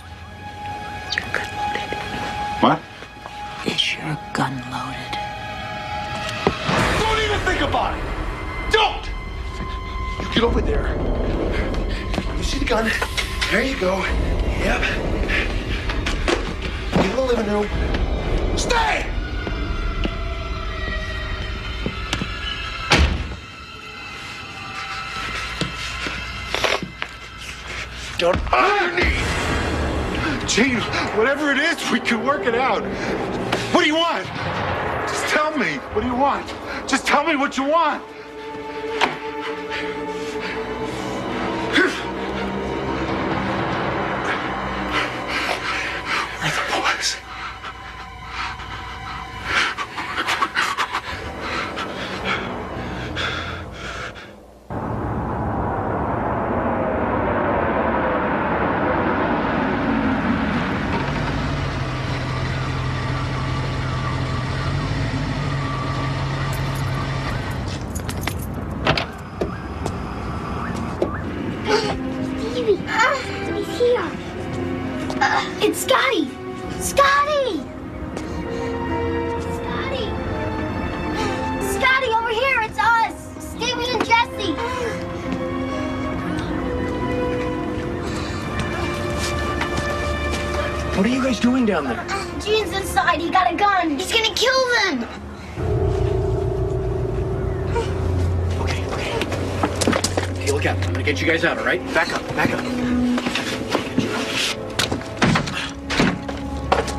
Is your gun loaded? What? Is your gun loaded? Don't even think about it! Don't! You get over there. You see the gun? There you go. Yep. Get in the living room. Stay! Don't underneath. Gene, whatever it is, we can work it out. What do you want? Just tell me. What do you want? Just tell me what you want. Where are the boys? Stevie! He's here! It's Scotty! Scotty! Scotty! Scotty, over here! It's us! Stevie and Jesse! What are you guys doing down there? Gene's inside. He got a gun. He's gonna kill them! Hey, look out. I'm gonna get you guys out, all right? Back up, back up.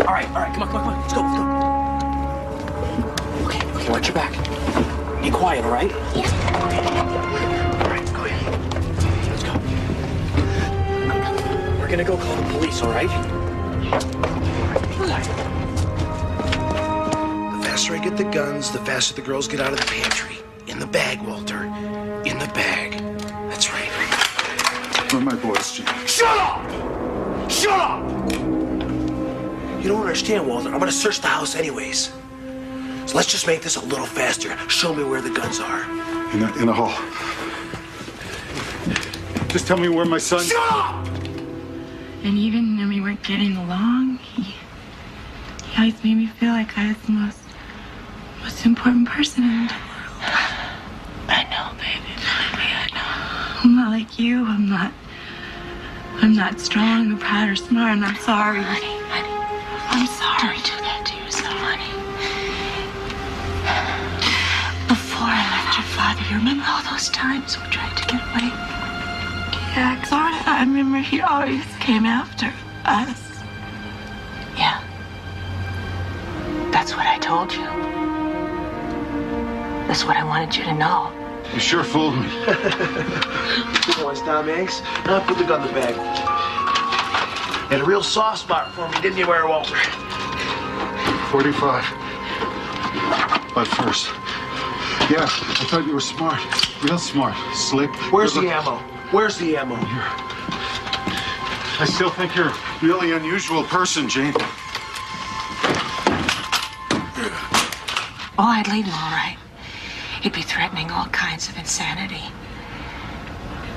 All right, come on, let's go, let's go. Okay, Watch your back. Be quiet, all right? Yeah. All right, go ahead. Let's go. We're gonna go call the police, all right? The faster I get the guns, the faster the girls get out of the pantry. In the bag, Walter. In the bag. That's right. Where are my boys, Jim? Shut up! Shut up! You don't understand, Walter. I'm gonna search the house anyways. So let's just make this a little faster. Show me where the guns are. In the hall. Just tell me where my son... Shut up! And even when we weren't getting along, he always made me feel like I was the most important person in the world. I know, baby. Believe me, I know. I'm not like you. I'm not strong or proud or smart, and I'm sorry. Honey. I'm sorry. Don't do that to yourself, honey. Before I left your father, you remember all those times we tried to get away? Yeah, 'cause I remember he always came after us. Yeah. That's what I told you. That's what I wanted you to know. You sure fooled me. Good ones, Tom Hanks. Now put the gun in the bag. Had a real soft spot for me, didn't you, Walter? 45. But first. Yeah, I thought you were smart. Real smart. Slick. Where's the ammo? Where's the ammo? I still think you're a really unusual person, Jane. Oh, I'd leave him all right. He'd be threatening all kinds of insanity.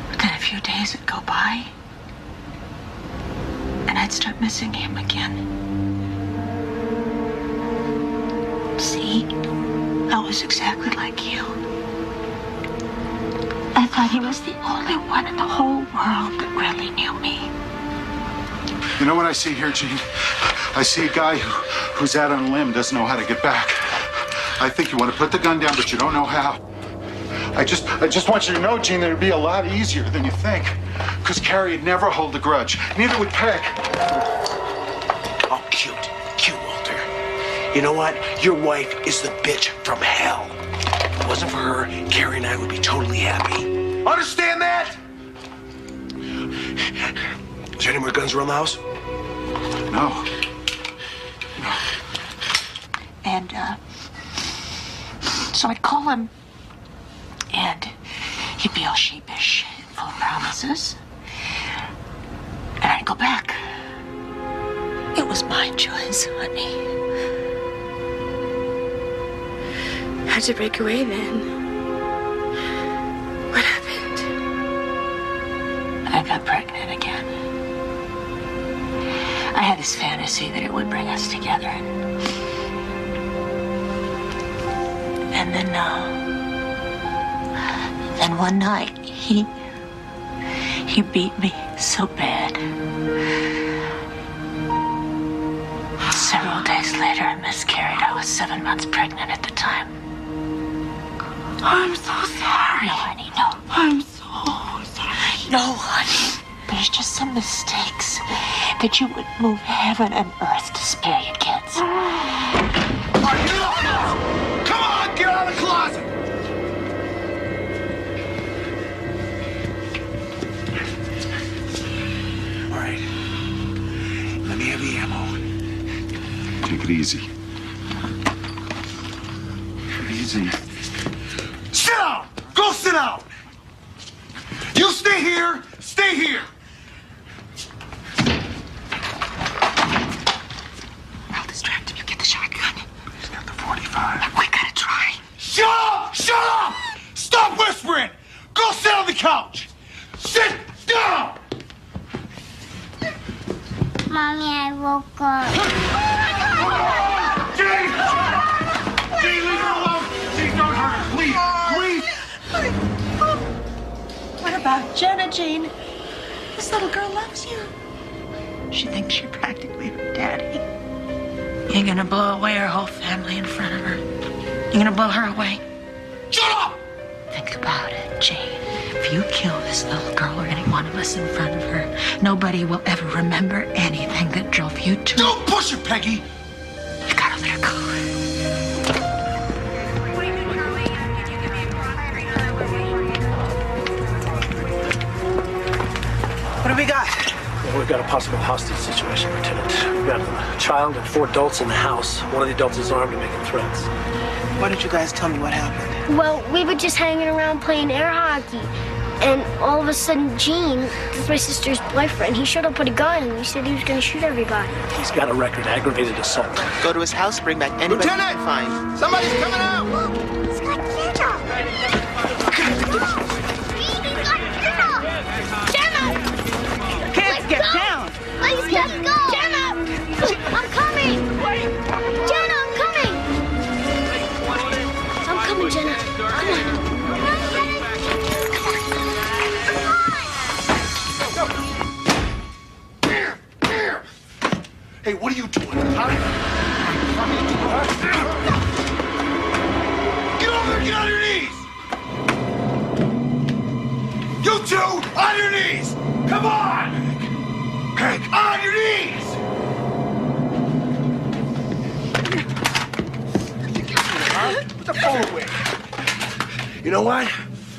But then a few days would go by, and I'd start missing him again. See? I was exactly like you. I thought he was the only one in the whole world that really knew me. You know what I see here, Gene? I see a guy who's out on a limb, doesn't know how to get back. I think you want to put the gun down, but you don't know how. I just want you to know, Gene, that it'd be a lot easier than you think. Because Carrie would never hold a grudge. Neither would Peg. Oh, cute. Cute, Walter. You know what? Your wife is the bitch from hell. If it wasn't for her, Carrie and I would be totally happy. Understand that? Is there any more guns around the house? No. And, so I'd call him, and he'd be all sheepish and full of promises. And I'd go back. It was my choice, honey. How'd you break away then? What happened? I got pregnant again. I had this fantasy that it would bring us together. And then one night, he beat me so bad. Several days later, I miscarried. I was 7 months pregnant at the time. I'm so sorry. No, honey, no. I'm so sorry. No, honey. There's just some mistakes that you would move heaven and earth to spare your kids. All right, get off now! Come on, get out of the closet! All right. Let me have the ammo. Take it easy. Take it easy. Sit down! Go sit down! You stay here! Stay here! I'll distract him. You get the shotgun. He's got the 45. We gotta try. Shut up! Shut up! Stop whispering! Go sit on the couch! Sit down! Mommy, I woke up. Jane! Jane, leave her alone! Jane, don't hurt her! Please! Please! What about Jenna, Jane? This little girl loves you. She thinks you're practically her daddy. You're gonna blow away her whole family in front of her. You're gonna blow her away. Shut up! Think about it, Jane. If you kill this little girl or any one of us in front of her, nobody will ever remember anything that drove you to. Don't push it, Peggy! You gotta let her go. do we got? Well, we've got a possible hostage situation, Lieutenant. We've got a child and 4 adults in the house. One of the adults is armed and making threats. Why don't you guys tell me what happened? Well, we were just hanging around playing air hockey. And all of a sudden, Gene, that's my sister's boyfriend, he showed up with a gun and he said he was going to shoot everybody. He's got a record, aggravated assault. Go to his house, bring back anybody you can find. Somebody's coming out! He's got Jenna! Jenna! Kids, get down! Please, let's go! Jenna! I'm coming! Jenna, I'm coming! I'm coming, Jenna. Come on. Hey, what are you doing, huh? Get over there, get on your knees! You two, on your knees! Come on! Hank, on your knees! Put the phone away. You know what?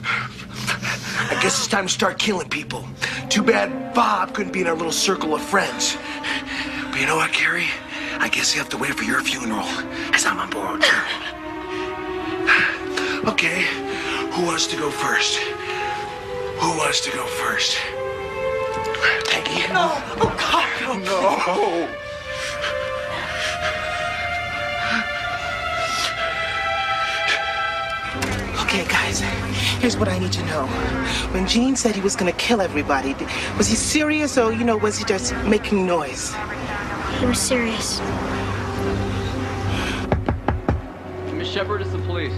I guess it's time to start killing people. Too bad Bob couldn't be in our little circle of friends. But you know what, Carrie? I guess you have to wait for your funeral, because I'm on borrowed time. Okay, who wants to go first? Who wants to go first? Peggy? No. Oh, God. No. Okay, guys, here's what I need to know. When Gene said he was going to kill everybody, was he serious or, was he just making noise? He was serious. Miss Shepard, it's the police.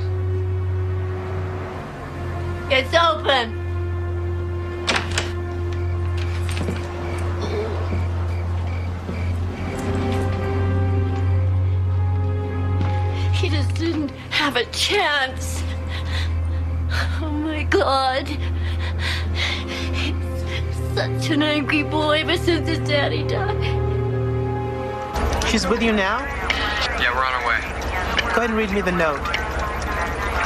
It's open. He just didn't have a chance. Oh my God. He's such an angry boy ever since his daddy died. She's with you now? Yeah, we're on our way. Go ahead and read me the note.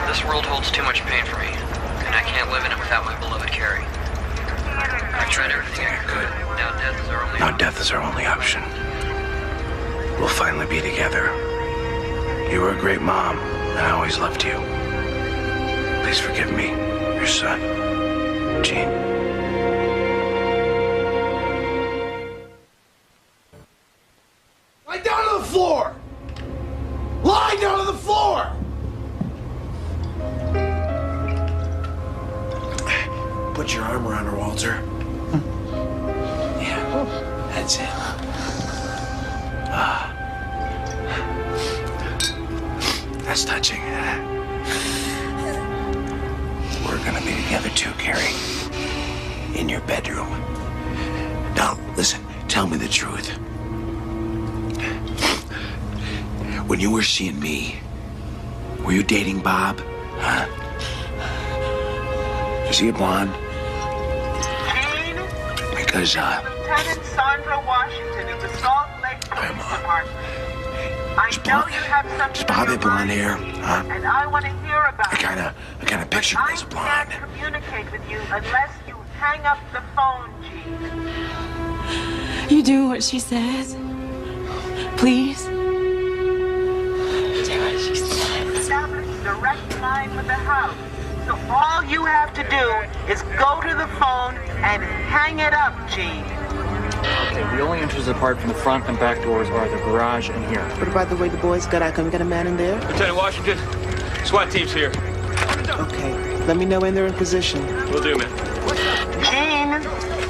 This world holds too much pain for me, and I can't live in it without my beloved Carrie. I've tried everything I could. Now death is our only option. We'll finally be together. You were a great mom, and I always loved you. Please forgive me, your son, Gene. Lie down on the floor! Lie down on the floor! Put your arm around her, Walter. Yeah, that's it. That's touching. We're gonna be together too, Carrie. In your bedroom. Now, listen, tell me the truth. When you were seeing me, were you dating Bob? Huh? Is he a blonde? Because, Lieutenant Sandra Washington of the Salt Lake Police Department. I know you have something. Does Bob have blonde hair? Huh? And I want to hear about it. I kind of pictured him as blonde. I can't communicate with you unless you hang up the phone, Gene. You do what she says. Please. Do what she says. Establish direct line with the house. So all you have to do is go to the phone and hang it up, Gene. Okay, the only entrances apart from the front and back doors are the garage and here. What about the way the boys got out? Can we get a man in there? Lieutenant Washington, SWAT team's here. Okay, let me know when they're in position. Will do, man. Gene,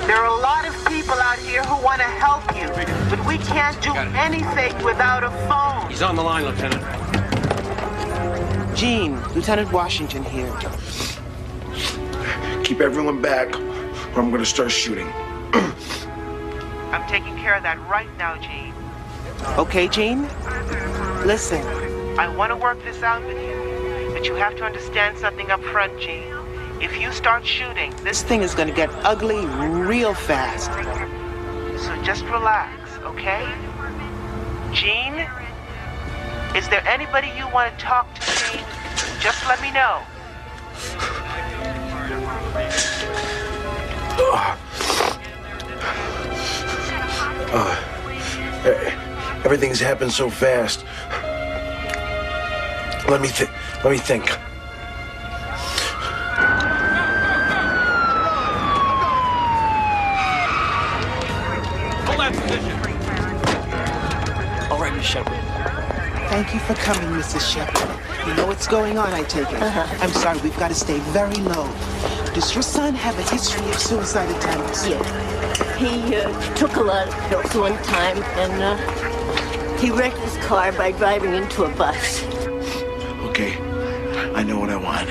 there are a lot of people out here who want to help you, but we can't do anything without a phone. He's on the line, Lieutenant. Gene, Lieutenant Washington here. Keep everyone back, or I'm gonna start shooting. I'm taking care of that right now, Gene. Okay, Gene? Listen. I want to work this out with you, but you have to understand something up front, Gene. If you start shooting, This thing is gonna get ugly real fast. so just relax, okay? Gene, is there anybody you want to talk to, Gene? Just let me know. Everything's happened so fast. Let me think. Hold that position. All right, Miss Shepard. Thank you for coming, Mrs. Shepard. You know what's going on, I take it. I'm sorry, we've got to stay very low. Does your son have a history of suicide attempts? Yeah. He took a lot of pills one time, and he wrecked his car by driving into a bus. Okay, I know what I want.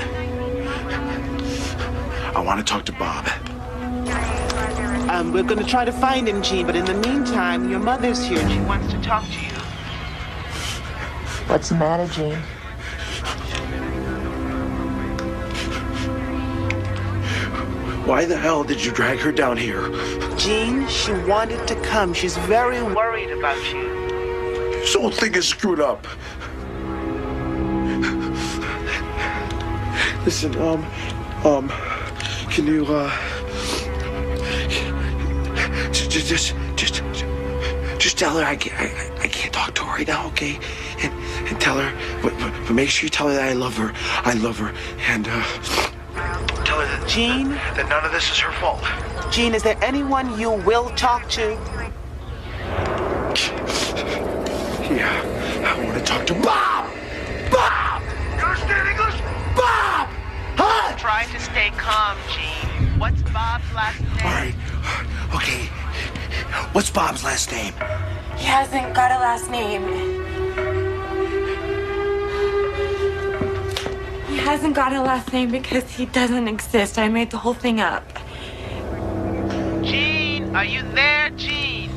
I want to talk to Bob. We're going to try to find him, Jean, but in the meantime, your mother's here and she wants to talk to you. What's the matter, Jean? Why the hell did you drag her down here? Jean, she wanted to come. She's very worried about you. This whole thing is screwed up. Listen, can you, just tell her I can't talk to her right now, okay? And tell her, but make sure you tell her that I love her, and, tell her that, Jean? That none of this is her fault. Jean, is there anyone you will talk to? Yeah, I want to talk to Bob! Bob! You understand English? Bob! Huh? Try to stay calm, Jean. What's Bob's last name? All right, okay. What's Bob's last name? He hasn't got a last name. He hasn't got a last name because he doesn't exist. I made the whole thing up. Jean, are you there, Jean?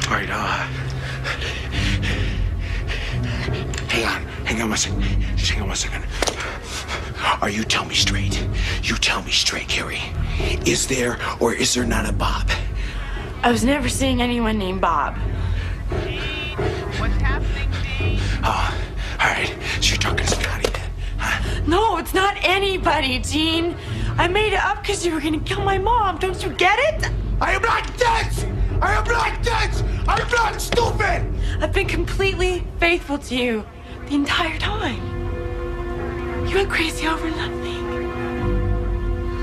All right, hang on one second. Just hang on one second. You tell me straight. You tell me straight, Carrie. Is there or is there not a Bob? I was never seeing anyone named Bob. Jean, what's happening, Jean? Oh, all right. So you're talking to Scotty then, huh? No, it's not anybody, Jean. I made it up because you were going to kill my mom. Don't you get it? I am not dead! I am not dead! I'm not stupid! I've been completely faithful to you the entire time. You went crazy over nothing.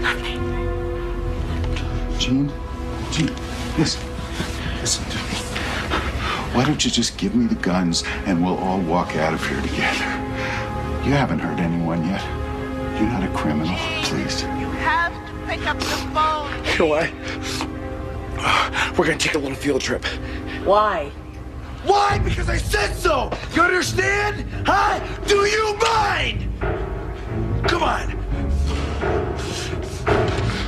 Nothing. Jean, listen to me. Why don't you just give me the guns and we'll all walk out of here together? You haven't hurt anyone yet. You're not a criminal, please. You have to pick up the phone. You know what? We're gonna take a little field trip. Why? Why? Because I said so! You understand? Huh? Do you mind? Come on!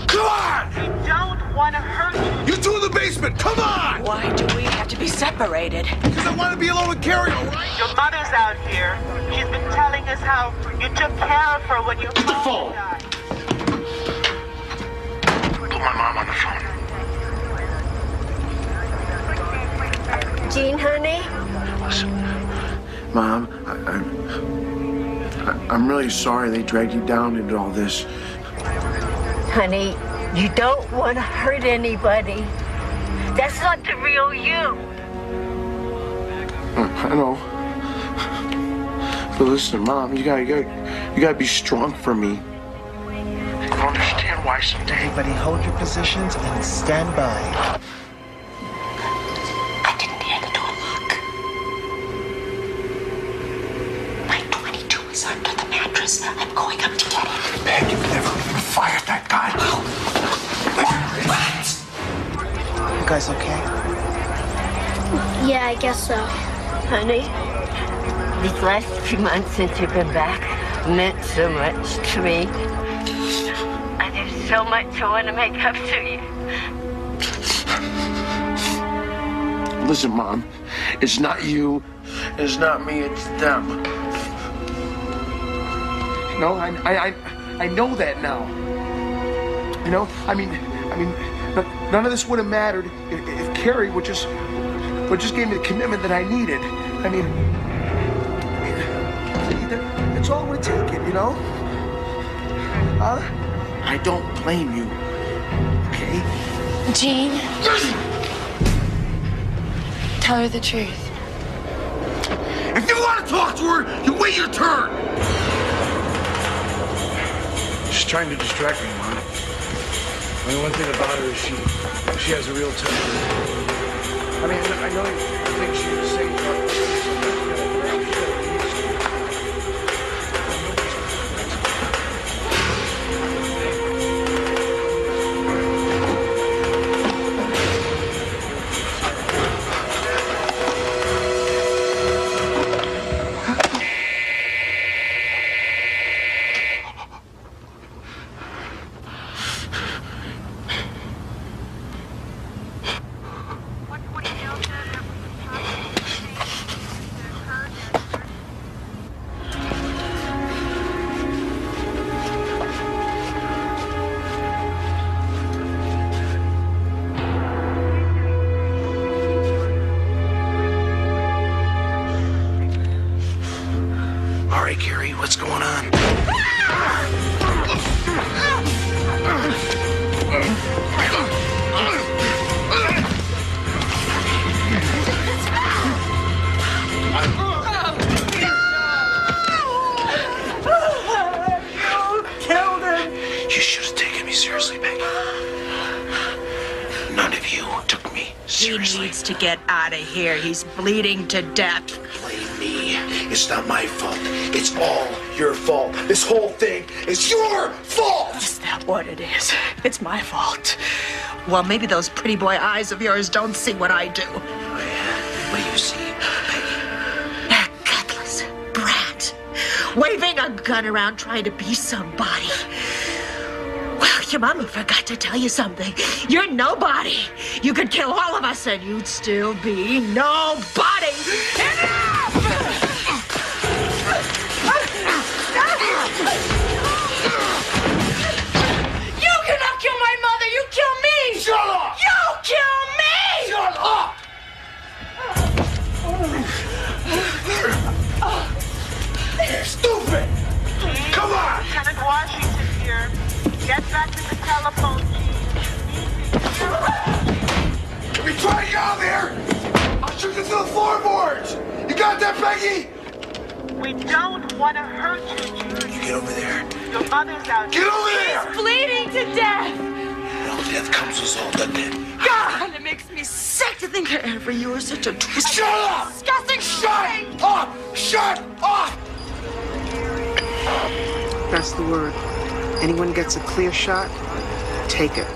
Come on! We don't want to hurt you. You two in the basement, come on! Why do we have to be separated? Because I want to be alone with Carrie, all right? Your mother's out here. She's been telling us how you took care of her when your father died. Put my mom on the phone. Jean, honey? Listen, Mom, I'm really sorry they dragged you down into all this. Honey, you don't want to hurt anybody. That's not the real you. I know. But listen, Mom, you gotta be strong for me. I don't understand why someday. Everybody hold your positions and stand by. I didn't hear the door lock. My 22 is under the mattress. I'm going up to get it. Peg, you've never even fired that guy. You guys okay? Yeah, I guess so. Honey, these last few months since you've been back meant so much to me. And there's so much I want to make up to you. Listen, Mom, it's not you, it's not me, it's them. No, I know that now. You know, I mean, none of this would have mattered if Carrie would just gave me the commitment that I needed. I mean, that's all it would take it, you know? I don't blame you, okay? Jean? tell her the truth. If you want to talk to her, you wait your turn. She's trying to distract me, Mom. Only one thing about her is she has a real temper. I mean, I know you think she was saying All right, Carrie, what's going on? Killed him. You should have taken me seriously, Peggy. None of you took me seriously. He needs to get out of here. He's bleeding to death. Blame me. It's not my fault. It's all your fault. This whole thing is your fault. Is that what it is? It's my fault. Well, maybe those pretty boy eyes of yours don't see what I do. What do you see, Peggy? That gutless brat. Waving a gun around trying to be somebody. Well, your mama forgot to tell you something. You're nobody. You could kill all of us and you'd still be nobody. You cannot kill my mother. You kill me. Shut up! You kill me. Shut up! Stupid! Come on! Lieutenant Washington here. Get back to the telephone, If you try to get out there, I'll shoot you through the floorboards! You got that, Peggy? We don't want to hurt you, Jude. You get over there. Your mother's out. Get over there! He's bleeding to death. Well, death comes with all, doesn't it? God, it makes me sick to think I ever you were such a twisted, Shut up! disgusting Shut up! Shut up! That's the word. Anyone gets a clear shot, take it.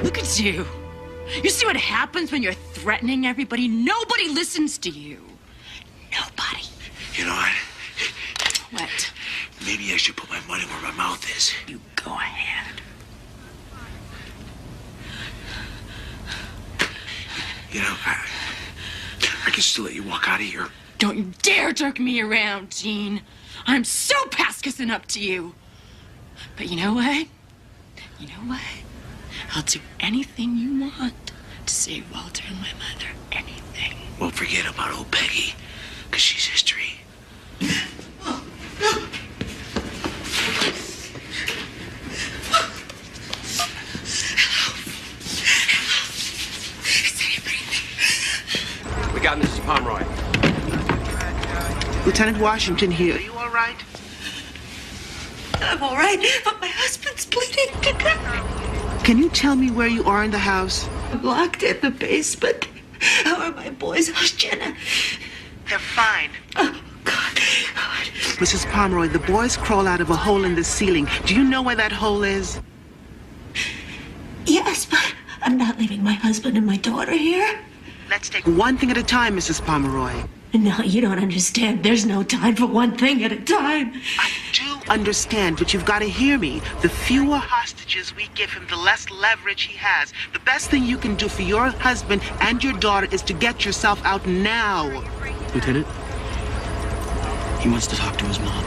Look at you. You see what happens when you're threatening everybody? Nobody listens to you. Nobody. You know what? What? Maybe I should put my money where my mouth is. You go ahead. You know, I can still let you walk out of here. Don't you dare jerk me around, Gene. I'm so past kissing up to you. But you know what? You know what? I'll do anything you want to save Walter and my mother. Anything. Well, forget about old Peggy, because she's history. We got Mrs. Pomeroy. Lieutenant Washington here. Are you all right? I'm all right, but my husband's bleeding to death. Can you tell me where you are in the house? I'm locked in the basement. How are my boys? How's Jenna? They're fine. Oh, God. Mrs. Pomeroy, the boys crawl out of a hole in the ceiling. Do you know where that hole is? Yes, but I'm not leaving my husband and my daughter here. Let's take one thing at a time, Mrs. Pomeroy. No, you don't understand. There's no time for one thing at a time. I do understand, but you've got to hear me. The fewer hostages we give him, the less leverage he has. The best thing you can do for your husband and your daughter is to get yourself out now. Lieutenant, he wants to talk to his mom.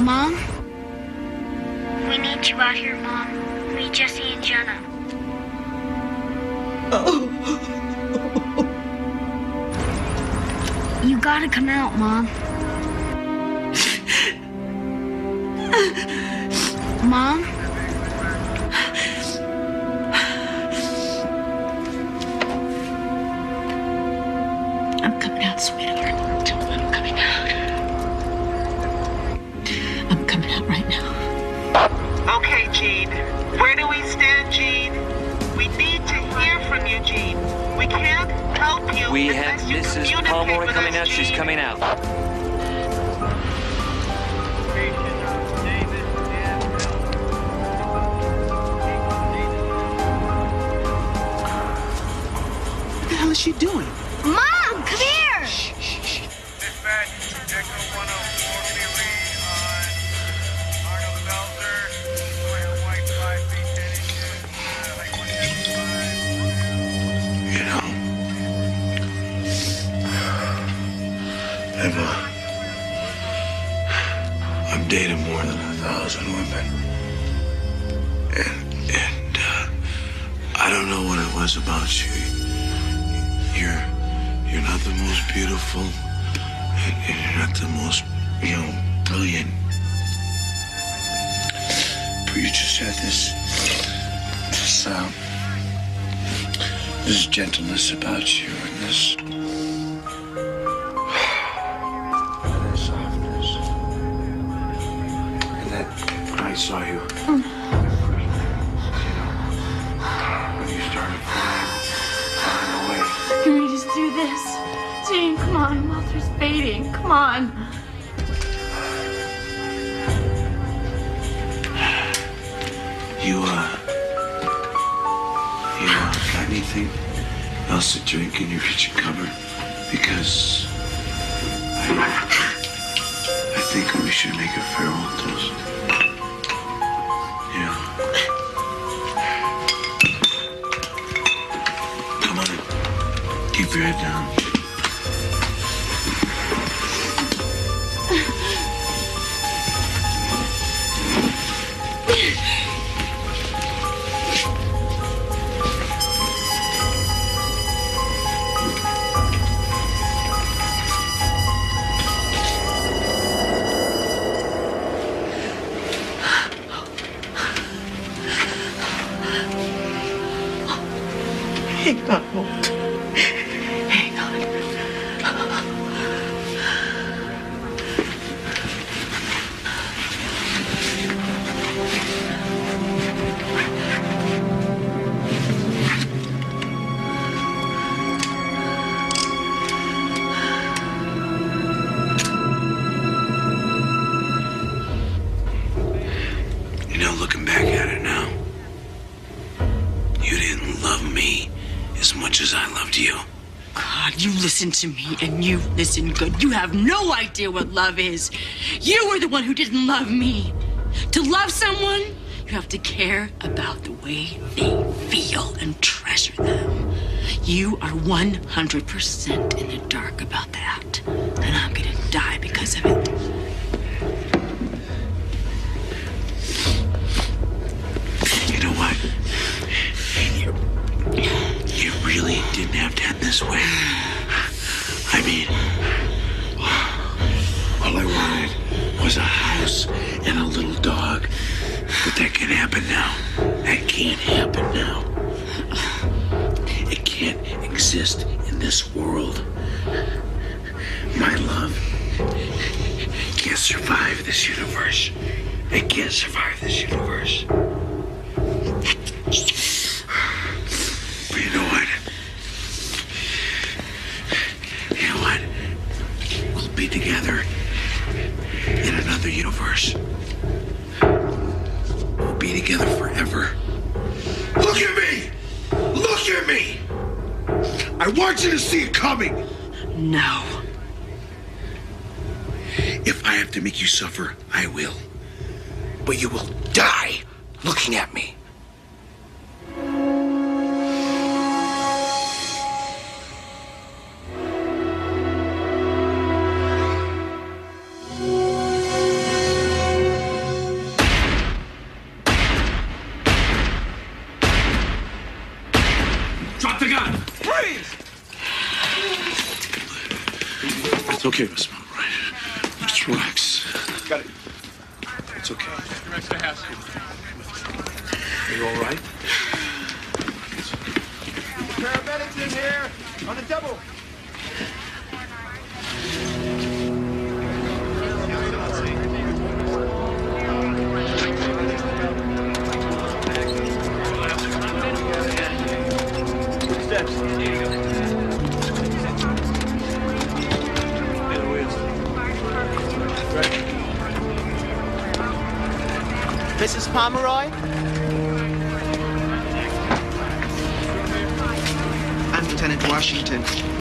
Mom? We need you out here, Mom. Me, Jesse, and Jenna. You gotta come out, Mom. Mom? I'm coming out, sweetheart. Tell them I'm coming out. I'm coming out right now. Okay, Gene. Where do we stand, Gene? We need to hear from you, Gene. We can't help you. We have Mrs. Palmer coming out. She's coming out. What the hell is she doing? Mom, come here! You know, I've dated more than 1,000 women. And I don't know what it was about you. You're not the most beautiful, and you're not the most, brilliant. But you just had this gentleness about you, and this softness. And that when I saw you, when you started flying away. Can we just do this? Gene, come on. Walter's fading. Come on. You got anything else to drink in your kitchen cupboard? Because I think we should make a farewell toast. Yeah. Come on. Keep your head down. Hang on, Walt. Hang on. Looking back at it now, you didn't love me as much as I loved you. God, you listen to me and you listen good. You have no idea what love is. You were the one who didn't love me. To love someone, you have to care about the way they feel and treasure them. You are 100% in the dark about that. And I'm gonna die because of it. You know what? You really didn't have to end this way. I mean, all I wanted was a house and a little dog. But that can't happen now. That can't happen now. It can't exist in this world. My love can't survive this universe. It can't survive this universe. But you know what? You know what? We'll be together in another universe. We'll be together forever. Look at me! Look at me! I want you to see it coming. No. If I have to make you suffer, I will. But you will die looking at me. Drop the gun! Freeze! It's okay, Miss Mom, right? Just relax. Got it. It's okay. Are you all right? Paramedics in here on the double. Mrs. Pomeroy? I'm Lieutenant Washington.